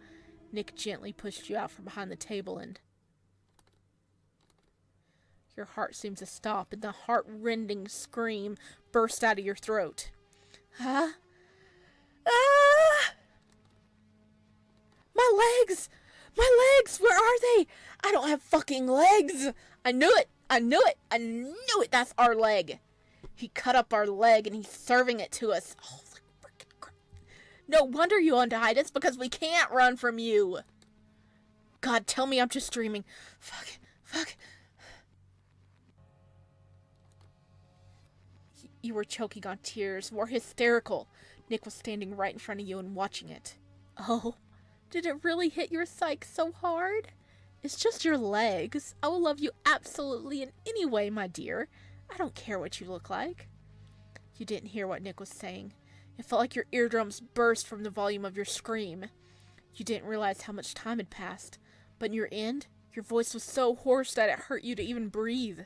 Nick gently pushed you out from behind the table and... Your heart seemed to stop and the heart-rending scream burst out of your throat. Huh? Ah! My legs! My legs! Where are they? I don't have fucking legs! I knew it! I knew it! I knew it! That's our leg! He cut up our leg and he's serving it to us. Oh, freaking crap. No wonder you untied us, because we can't run from you. God, tell me I'm just dreaming. Fuck. You were choking on tears, more hysterical. Nick was standing right in front of you and watching it. Oh, did it really hit your psyche so hard? It's just your legs. I will love you absolutely in any way, my dear. I don't care what you look like. You didn't hear what Nick was saying. It felt like your eardrums burst from the volume of your scream. You didn't realize how much time had passed, but in your end, your voice was so hoarse that it hurt you to even breathe.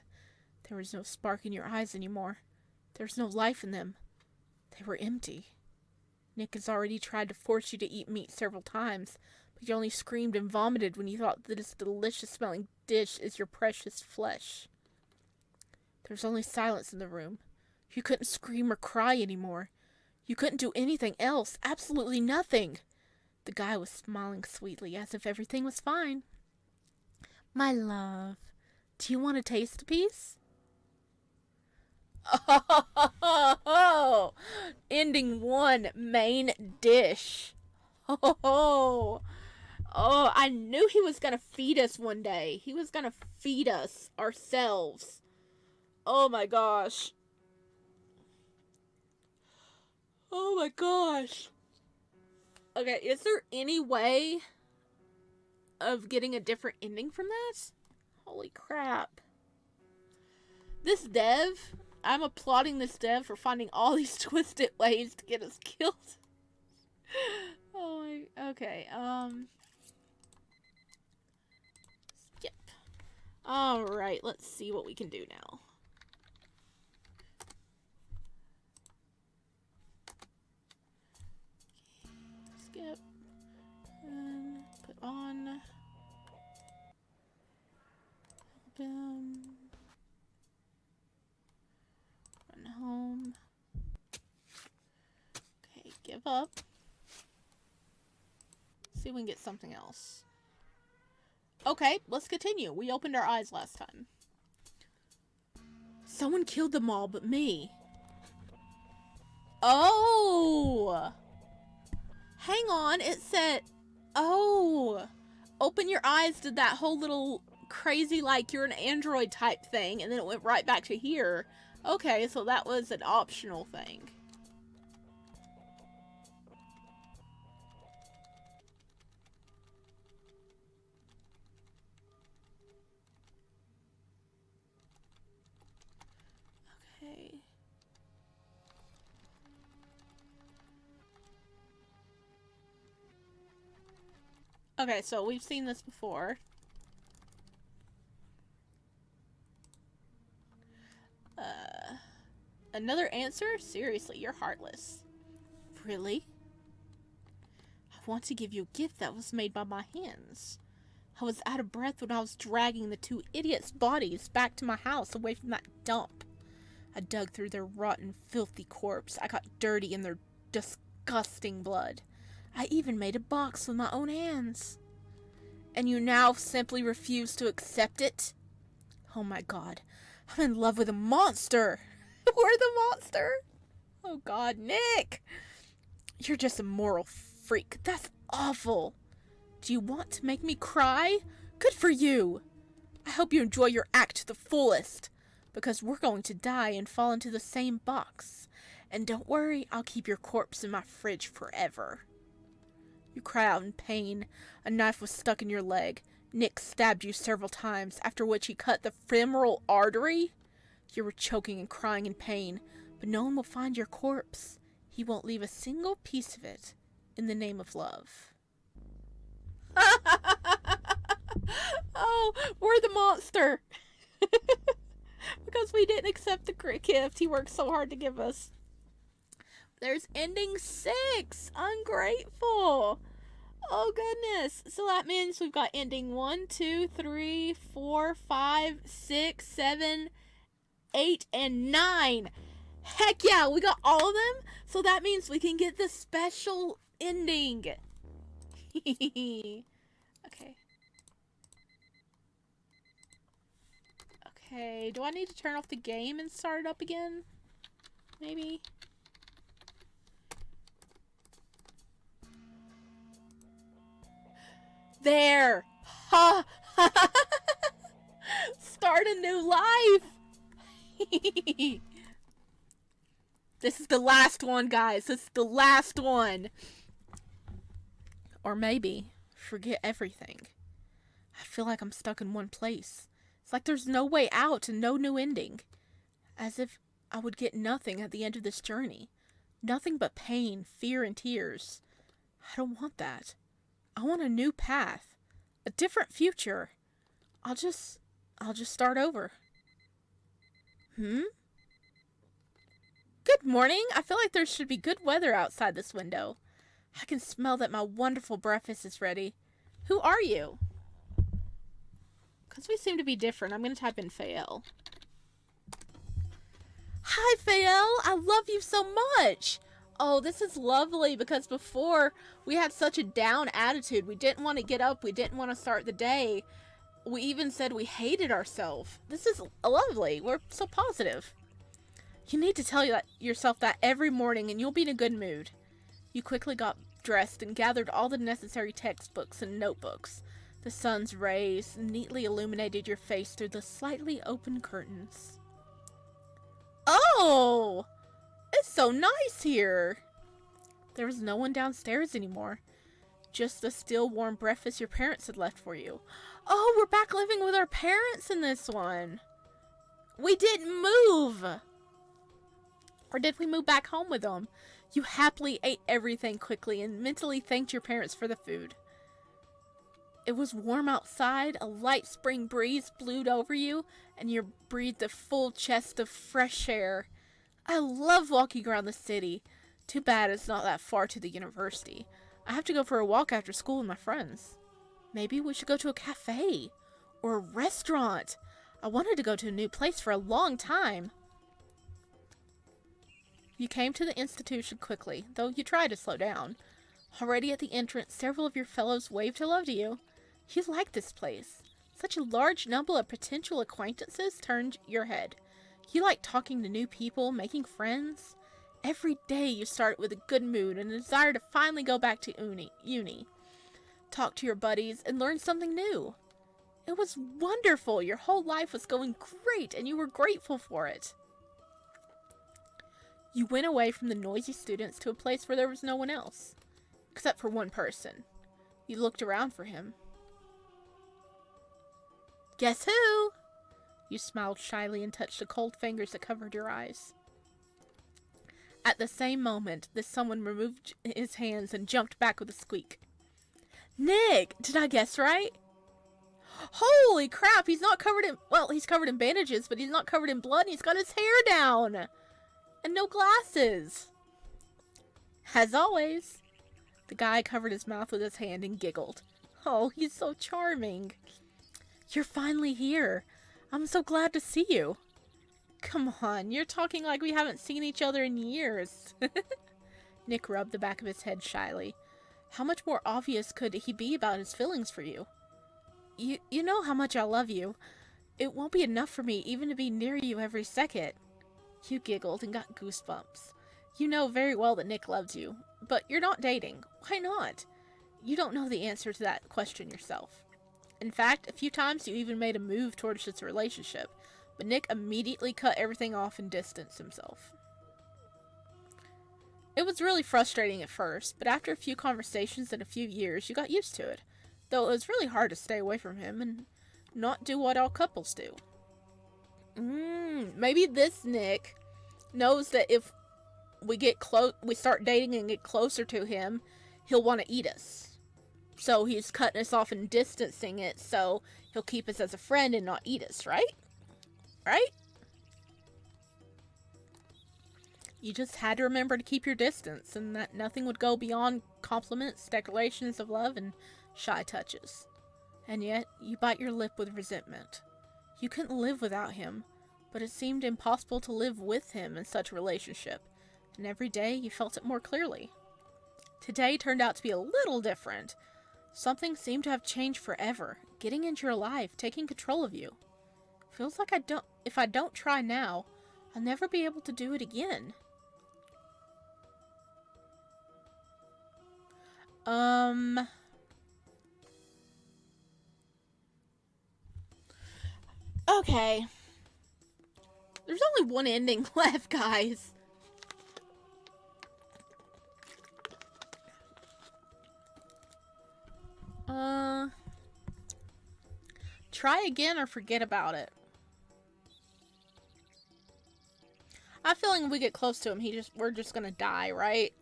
There was no spark in your eyes anymore. There was no life in them. They were empty. Nick has already tried to force you to eat meat several times, but you only screamed and vomited when you thought that this delicious-smelling dish is your precious flesh. There was only silence in the room. You couldn't scream or cry anymore. You couldn't do anything else. Absolutely nothing. The guy was smiling sweetly, as if everything was fine. My love, do you want to taste a piece? Oh, ending one main dish. Oh, I knew he was going to feed us one day. He was going to feed us ourselves. Oh my gosh. Oh my gosh. Okay, is there any way of getting a different ending from that? Holy crap. This dev, I'm applauding this dev for finding all these twisted ways to get us killed. Oh my, okay, skip. Alright, let's see what we can do now. Skip. And put on. Boom. Run home. Okay, give up. See if we can get something else. Okay, let's continue. We opened our eyes last time. Someone killed them all but me. Oh! Hang on, it said... Oh! Open your eyes did that whole little crazy, like, you're an android type thing, and then it went right back to here. Okay, so that was an optional thing. Okay. Okay, so we've seen this before. Another answer? Seriously, you're heartless. Really? I want to give you a gift that was made by my hands. I was out of breath when I was dragging the two idiots' bodies back to my house away from that dump. I dug through their rotten, filthy corpse. I got dirty in their disgusting blood. I even made a box with my own hands. And you now simply refuse to accept it? Oh my god. I'm in love with a monster. We're the monster? Oh god, Nick! You're just a moral freak. That's awful. Do you want to make me cry? Good for you. I hope you enjoy your act to the fullest. Because we're going to die and fall into the same box. And don't worry, I'll keep your corpse in my fridge forever. You cried out in pain. A knife was stuck in your leg. Nick stabbed you several times, after which he cut the femoral artery. You were choking and crying in pain, but no one will find your corpse. He won't leave a single piece of it in the name of love. Oh, we're the monster. Because we didn't accept the gift he worked so hard to give us. There's ending 6. Ungrateful. Oh, goodness. So that means we've got ending 1, 2, 3, 4, 5, 6, 7, 8, and 9. Heck yeah, we got all of them. So that means we can get the special ending. Okay. Okay, do I need to turn off the game and start it up again? Maybe. There! Ha! Start a new life! This is the last one, guys. This is the last one. Or maybe forget everything. I feel like I'm stuck in one place. It's like there's no way out and no new ending. As if I would get nothing at the end of this journey. Nothing but pain, fear, and tears. I don't want that. I want a new path. A different future. I'll just start over. Good morning. I feel like there should be good weather outside this window. I can smell that my wonderful breakfast is ready. Who are you? Because we seem to be different, I'm going to type in Fael. Hi, Fael. I love you so much. Oh, this is lovely because before we had such a down attitude. We didn't want to get up. We didn't want to start the day. We even said we hated ourselves. This is lovely. We're so positive. You need to tell yourself that every morning and you'll be in a good mood. You quickly got dressed and gathered all the necessary textbooks and notebooks. The sun's rays neatly illuminated your face through the slightly open curtains. Oh! It's so nice here! There was no one downstairs anymore. Just the still warm breakfast your parents had left for you. Oh, we're back living with our parents in this one. We didn't move! Or did we move back home with them? You happily ate everything quickly and mentally thanked your parents for the food. It was warm outside, a light spring breeze blew over you, and you breathed a full chest of fresh air. I love walking around the city. Too bad it's not that far to the university. I have to go for a walk after school with my friends. Maybe we should go to a cafe or a restaurant. I wanted to go to a new place for a long time. You came to the institution quickly, though you tried to slow down. Already at the entrance, several of your fellows waved hello to you. You liked this place. Such a large number of potential acquaintances turned your head. You liked talking to new people, making friends. Every day you started with a good mood and a desire to finally go back to uni. Talk to your buddies and learn something new. It was wonderful. Your whole life was going great and you were grateful for it. You went away from the noisy students to a place where there was no one else. Except for one person. You looked around for him. Guess who? You smiled shyly and touched the cold fingers that covered your eyes. At the same moment, this someone removed his hands and jumped back with a squeak. Nick! Did I guess right? Holy crap, he's not covered in... Well, he's covered in bandages, but he's not covered in blood and he's got his hair down! And no glasses! As always. The guy covered his mouth with his hand and giggled. Oh, he's so charming. You're finally here. I'm so glad to see you. Come on, you're talking like we haven't seen each other in years. Nick rubbed the back of his head shyly. How much more obvious could he be about his feelings for you? You know how much I love you. It won't be enough for me even to be near you every second. You giggled and got goosebumps. You know very well that Nick loves you, but you're not dating. Why not? You don't know the answer to that question yourself. In fact, a few times you even made a move towards this relationship, but Nick immediately cut everything off and distanced himself. It was really frustrating at first, but after a few conversations and a few years, you got used to it, though it was really hard to stay away from him and not do what all couples do. Maybe this Nick knows that if we start dating and get closer to him, he'll want to eat us. So he's cutting us off and distancing it so he'll keep us as a friend and not eat us, right? Right? You just had to remember to keep your distance and that nothing would go beyond compliments, declarations of love, and shy touches. And yet, you bite your lip with resentment. You couldn't live without him, but it seemed impossible to live with him in such a relationship, and every day you felt it more clearly. Today turned out to be a little different. Something seemed to have changed forever, getting into your life, taking control of you. Feels like if I don't try now, I'll never be able to do it again. Okay. There's only one ending left, guys. Try again or forget about it. I have a feeling when we get close to him, we're just gonna die, right?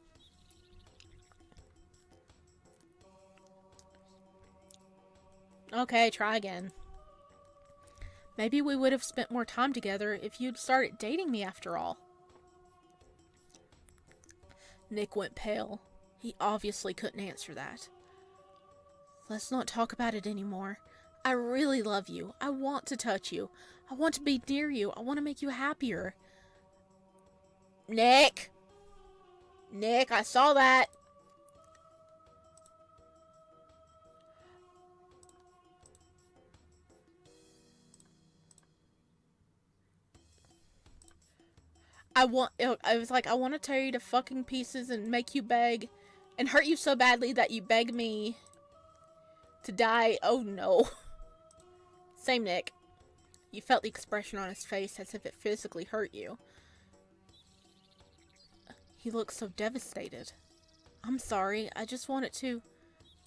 Okay, try again. Maybe we would have spent more time together if you'd started dating me after all. Nick went pale. He obviously couldn't answer that. Let's not talk about it anymore. I really love you. I want to touch you. I want to be near you. I want to make you happier. Nick! Nick, I saw that. I was like, I want to tear you to fucking pieces and make you beg and hurt you so badly that you beg me to die. Oh no. Same Nick. You felt the expression on his face as if it physically hurt you. He looked so devastated. I'm sorry, I just wanted to...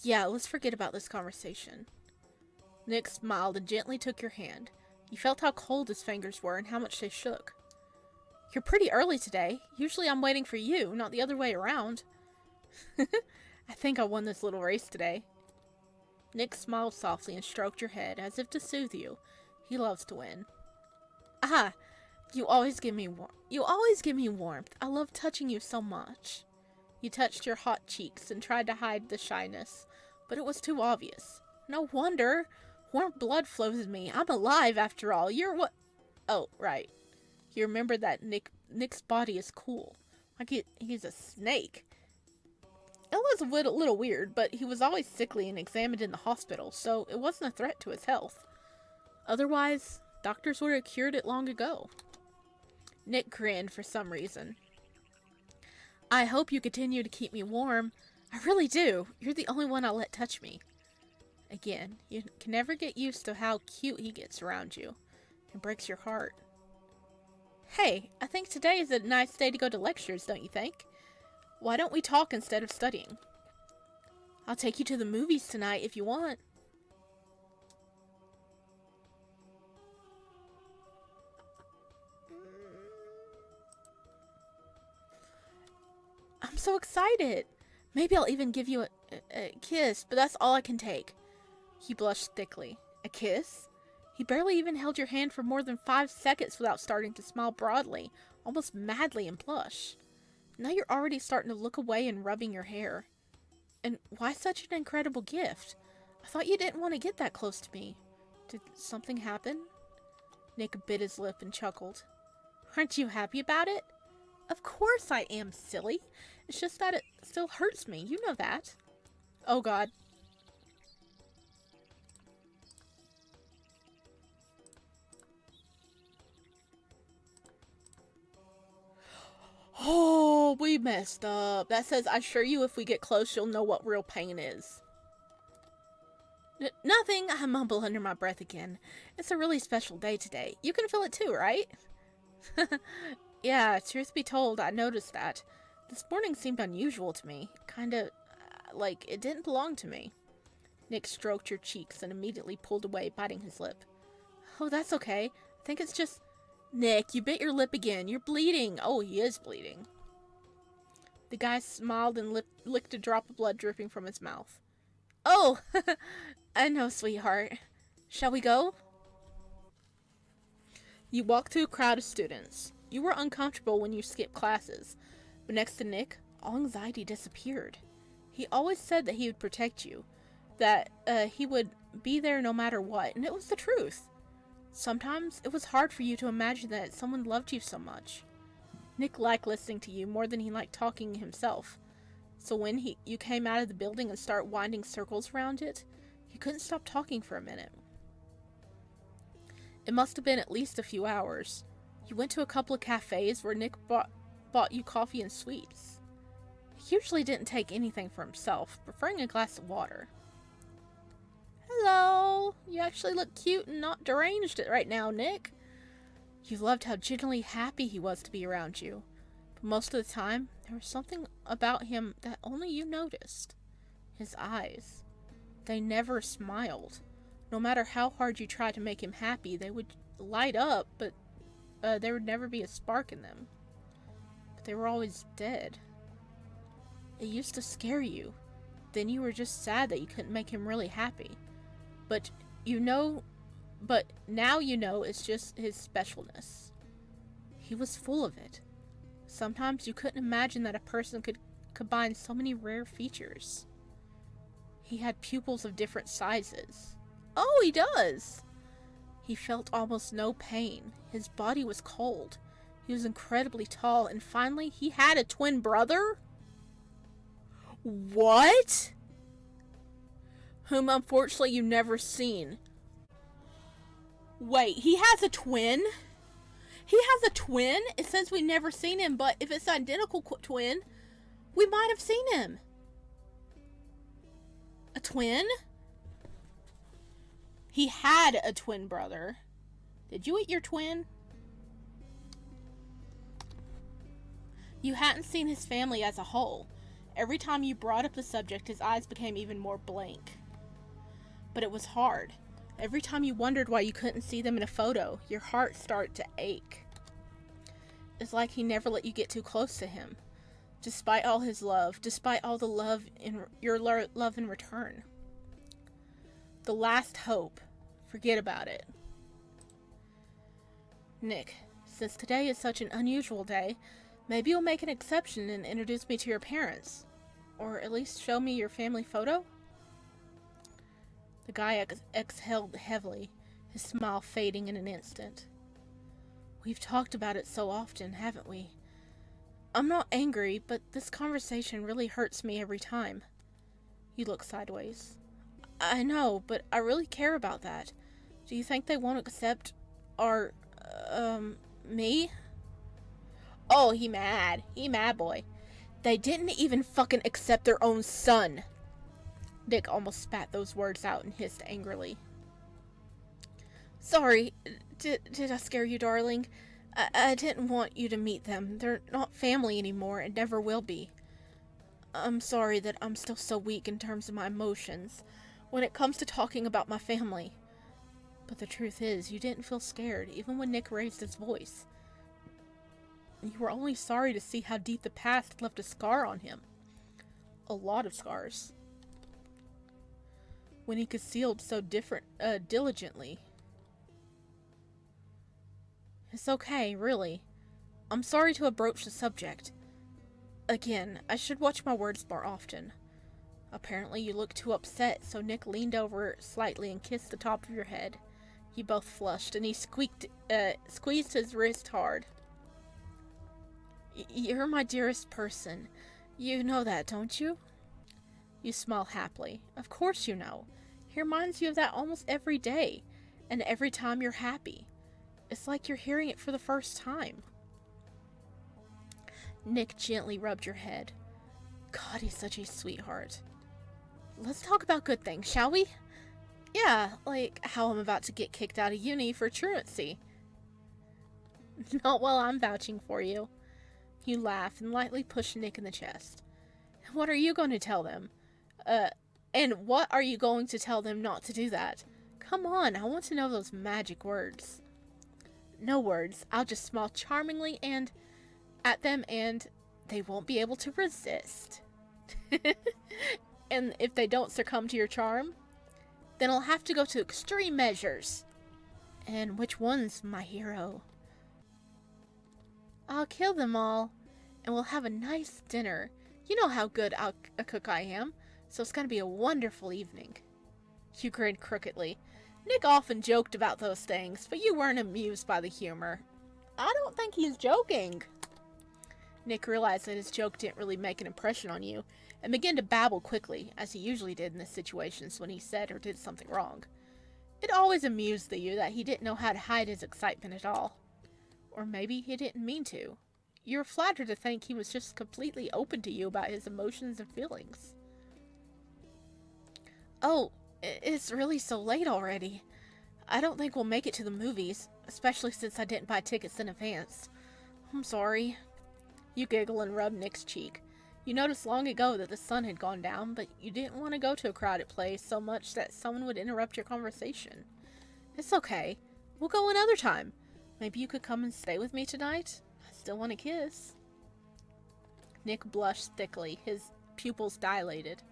Yeah, let's forget about this conversation. Nick smiled and gently took your hand. You felt how cold his fingers were and how much they shook. You're pretty early today. Usually I'm waiting for you, not the other way around. I think I won this little race today. Nick smiled softly and stroked your head, as if to soothe you. He loves to win. Ah, you always give me warmth. I love touching you so much. You touched your hot cheeks and tried to hide the shyness, but it was too obvious. No wonder. Warm blood flows in me. I'm alive after all. You're what? Oh, right. You remember that Nick's body is cool. Like he's a snake. It was a little weird, but he was always sickly and examined in the hospital, so it wasn't a threat to his health. Otherwise, doctors would have cured it long ago. Nick grinned for some reason. I hope you continue to keep me warm. I really do. You're the only one I'll let touch me. Again, you can never get used to how cute he gets around you. It breaks your heart. Hey, I think today is a nice day to go to lectures, don't you think? Why don't we talk instead of studying? I'll take you to the movies tonight if you want. I'm so excited. Maybe I'll even give you a kiss, but that's all I can take. He blushed thickly. A kiss? He barely even held your hand for more than 5 seconds without starting to smile broadly, almost madly, and blush. Now you're already starting to look away and rubbing your hair. And why such an incredible gift? I thought you didn't want to get that close to me. Did something happen? Nick bit his lip and chuckled. Aren't you happy about it? Of course I am, silly. It's just that it still hurts me. You know that. Oh, God. Oh, we messed up. That says, I assure you if we get close, you'll know what real pain is. Nothing, I mumble under my breath again. It's a really special day today. You can feel it too, right? Yeah, truth be told, I noticed that. This morning seemed unusual to me. Kinda, like it didn't belong to me. Nick stroked your cheeks and immediately pulled away, biting his lip. Oh, that's okay. I think it's just... Nick, you bit your lip again. You're bleeding. Oh, he is bleeding. The guy smiled and licked a drop of blood dripping from his mouth. Oh, I know, sweetheart. Shall we go? You walked through a crowd of students. You were uncomfortable when you skipped classes, but next to Nick, all anxiety disappeared. He always said that he would protect you, that he would be there no matter what, and it was the truth. Sometimes it was hard for you to imagine that someone loved you so much. Nick liked listening to you more than he liked talking himself, so when you came out of the building and started winding circles around it, he couldn't stop talking for a minute. It must have been at least a few hours. You went to a couple of cafes where Nick bought you coffee and sweets. He usually didn't take anything for himself, preferring a glass of water. Hello! You actually look cute and not deranged right now, Nick. You loved how genuinely happy he was to be around you. But most of the time, there was something about him that only you noticed. His eyes. They never smiled. No matter how hard you tried to make him happy, they would light up, but there would never be a spark in them. But they were always dead. It used to scare you. Then you were just sad that you couldn't make him really happy. But now you know it's just his specialness. He was full of it. Sometimes you couldn't imagine that a person could combine so many rare features. He had pupils of different sizes. Oh, he does! He felt almost no pain. His body was cold. He was incredibly tall, and finally, he had a twin brother? What? Whom unfortunately you've never seen. Wait, he has a twin? He has a twin? It says we've never seen him, but if it's an identical twin, we might have seen him. A twin? He had a twin brother. Did you eat your twin? You hadn't seen his family as a whole. Every time you brought up the subject, his eyes became even more blank. But it was hard. Every time you wondered why you couldn't see them in a photo, your heart started to ache. It's like he never let you get too close to him, despite all his love, despite all the love in your love in return. The last hope. Forget about it. Nick, since today is such an unusual day, maybe you'll make an exception and introduce me to your parents. Or at least show me your family photo? The guy exhaled heavily, his smile fading in an instant. We've talked about it so often, haven't we? I'm not angry, but this conversation really hurts me every time. You look sideways. I know, but I really care about that. Do you think they won't accept our, me? Oh, he mad. He mad, boy. They didn't even fucking accept their own son. Nick almost spat those words out and hissed angrily. Sorry, did I scare you, darling? I didn't want you to meet them. They're not family anymore and never will be. I'm sorry that I'm still so weak in terms of my emotions when it comes to talking about my family. But the truth is, you didn't feel scared, even when Nick raised his voice. You were only sorry to see how deep the past left a scar on him. A lot of scars. When he concealed so diligently. It's okay, really. I'm sorry to have broached the subject. Again, I should watch my words more often. Apparently you look too upset, so Nick leaned over slightly and kissed the top of your head. You both flushed, and he squeezed his wrist hard. You're my dearest person. You know that, don't you? You smile happily. Of course you know. He reminds you of that almost every day, and every time you're happy. It's like you're hearing it for the first time. Nick gently rubbed your head. God, he's such a sweetheart. Let's talk about good things, shall we? Yeah, like how I'm about to get kicked out of uni for truancy. Not while I'm vouching for you. You laugh and lightly push Nick in the chest. What are you going to tell them? And what are you going to tell them not to do that? Come on, I want to know those magic words. No words. I'll just smile charmingly and at them, and they won't be able to resist. And if they don't succumb to your charm, then I'll have to go to extreme measures. And which ones, my hero? I'll kill them all, and we'll have a nice dinner. You know how good a cook I am, so it's gonna be a wonderful evening. You grinned crookedly. Nick often joked about those things, but you weren't amused by the humor. I don't think he's joking. Nick realized that his joke didn't really make an impression on you, and began to babble quickly, as he usually did in the situations when he said or did something wrong. It always amused you that he didn't know how to hide his excitement at all. Or maybe he didn't mean to. You were flattered to think he was just completely open to you about his emotions and feelings. Oh, it's really so late already. I don't think we'll make it to the movies, especially since I didn't buy tickets in advance. I'm sorry. You giggle and rub Nick's cheek. You noticed long ago that the sun had gone down, but you didn't want to go to a crowded place so much that someone would interrupt your conversation. It's okay. We'll go another time. Maybe you could come and stay with me tonight? I still want to kiss. Nick blushed thickly, his pupils dilated.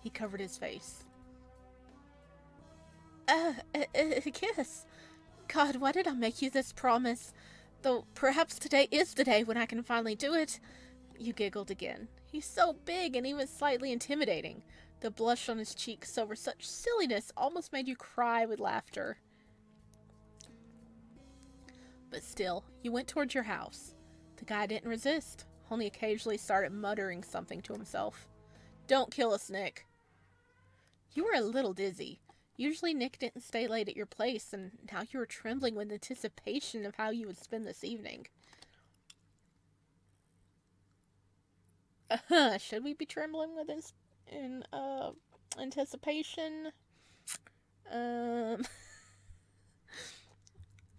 He covered his face. A kiss? God, why did I make you this promise? Though perhaps today is the day when I can finally do it. You giggled again. He's so big and even slightly intimidating. The blush on his cheeks over such silliness almost made you cry with laughter. But still, you went towards your house. The guy didn't resist, only occasionally started muttering something to himself. Don't kill us, Nick. You were a little dizzy. Usually Nick didn't stay late at your place, and now you were trembling with anticipation of how you would spend this evening. Should we be trembling with anticipation?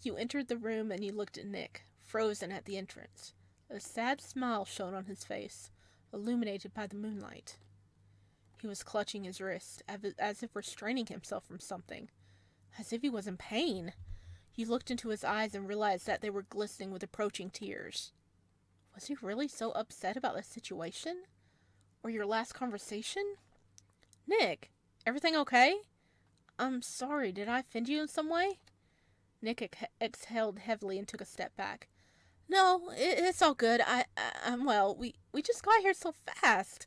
You entered the room and you looked at Nick, frozen at the entrance. A sad smile shone on his face, illuminated by the moonlight. He was clutching his wrist, as if restraining himself from something. as if he was in pain. You looked into his eyes and realized that they were glistening with approaching tears. Was he really so upset about the situation? Or your last conversation? Nick, everything okay? I'm sorry, did I offend you in some way? Nick exhaled heavily and took a step back. No, it's all good. I'm well. We just got here so fast.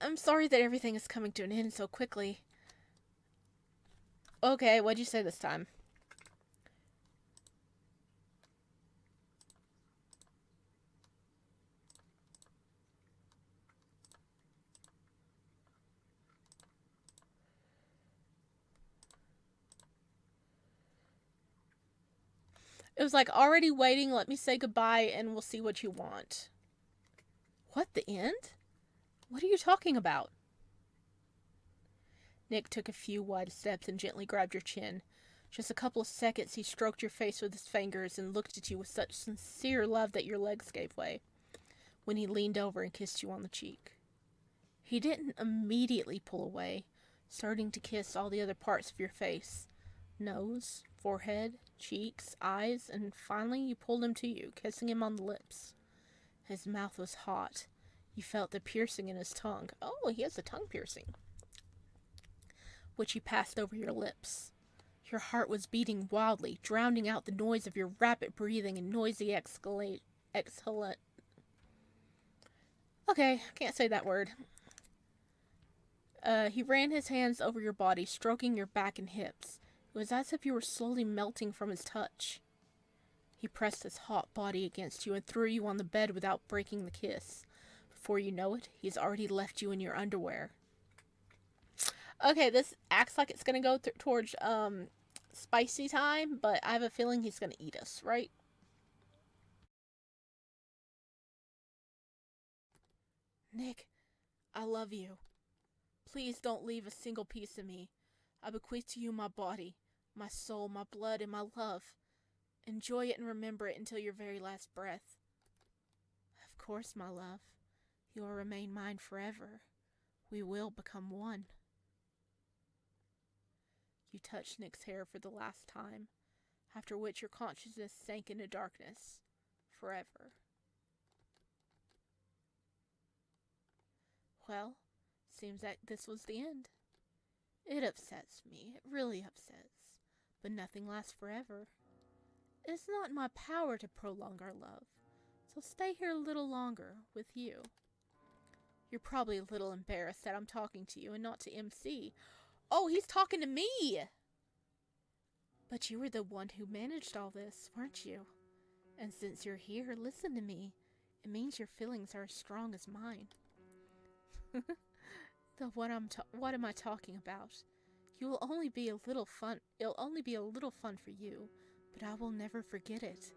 I'm sorry that everything is coming to an end so quickly. Okay, what'd you say this time? It was like, already waiting, let me say goodbye and we'll see what you want. What, the end? What are you talking about? Nick took a few wide steps and gently grabbed your chin. Just a couple of seconds, he stroked your face with his fingers and looked at you with such sincere love that your legs gave way, when he leaned over and kissed you on the cheek. He didn't immediately pull away, starting to kiss all the other parts of your face. Nose, forehead, cheeks, eyes, and finally you pulled him to you, kissing him on the lips. His mouth was hot. You felt the piercing in his tongue. Oh, he has a tongue piercing, which he passed over your lips. Your heart was beating wildly, drowning out the noise of your rapid breathing and noisy exhalation. Okay, can't say that word. He ran his hands over your body, stroking your back and hips. It was as if you were slowly melting from his touch. He pressed his hot body against you and threw you on the bed without breaking the kiss. Before you know it, he's already left you in your underwear. Okay, this acts like it's gonna go towards spicy time, but I have a feeling he's gonna eat us, right? Nick, I love you. Please don't leave a single piece of me. I bequeath to you my body, my soul, my blood, and my love. Enjoy it and remember it until your very last breath. Of course, my love. You will remain mine forever. We will become one. You touched Nick's hair for the last time, after which your consciousness sank into darkness. Forever. Well, seems that this was the end. It upsets me. It really upsets. But nothing lasts forever. It is not in my power to prolong our love, so stay here a little longer with you. You're probably a little embarrassed that I'm talking to you and not to MC. Oh, he's talking to me! But you were the one who managed all this, weren't you? And since you're here, listen to me. It means your feelings are as strong as mine. What am I talking about? You will only be a little fun. It'll only be a little fun for you, but I will never forget it.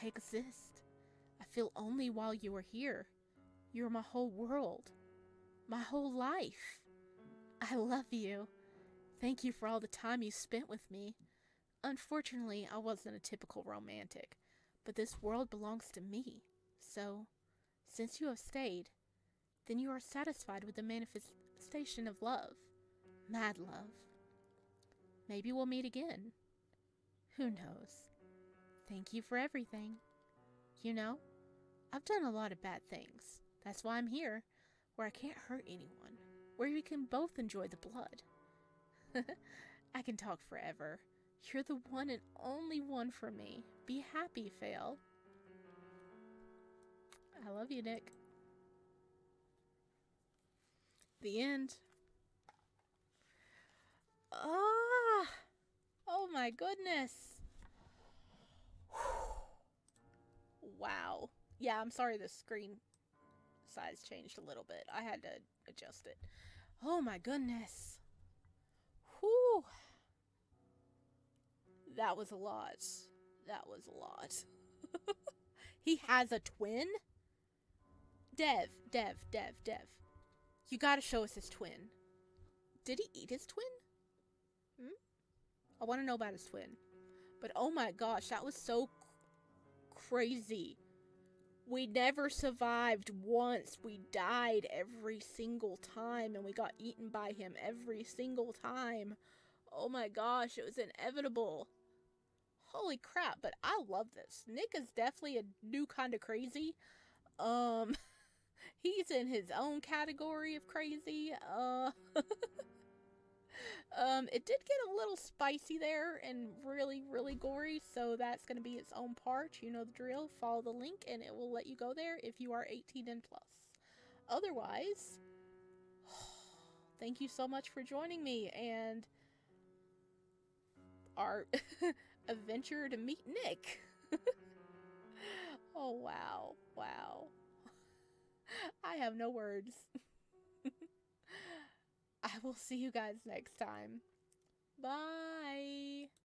I exist. I feel only while you are here. You're my whole world, my whole life. I love you. Thank you for all the time you spent with me. Unfortunately, I wasn't a typical romantic, but this world belongs to me. So, since you have stayed, then you are satisfied with the manifestation of love. Mad love. Maybe we'll meet again. Who knows? Thank you for everything. You know, I've done a lot of bad things. That's why I'm here, where I can't hurt anyone, where we can both enjoy the blood. I can talk forever. You're the one and only one for me. Be happy, Fail. I love you, Nick. The end. Ah! Oh my goodness. Wow. Yeah, I'm sorry the screen size changed a little bit. I had to adjust it. Oh my goodness. Whew. That was a lot. That was a lot. He has a twin? Dev. You gotta show us his twin. Did he eat his twin? I want to know about his twin. But oh my gosh, that was so crazy. We never survived once. We died every single time, and we got eaten by him every single time. Oh my gosh, it was inevitable. Holy crap, but I love this. Nick is definitely a new kind of crazy. Um, he's in his own category of crazy. It did get a little spicy there and really, really gory, so that's going to be its own part. You know the drill. Follow the link and it will let you go there if you are 18 and plus. Otherwise, thank you so much for joining me and our adventure to meet Nick. Oh, wow. Wow. I have no words. I will see you guys next time. Bye.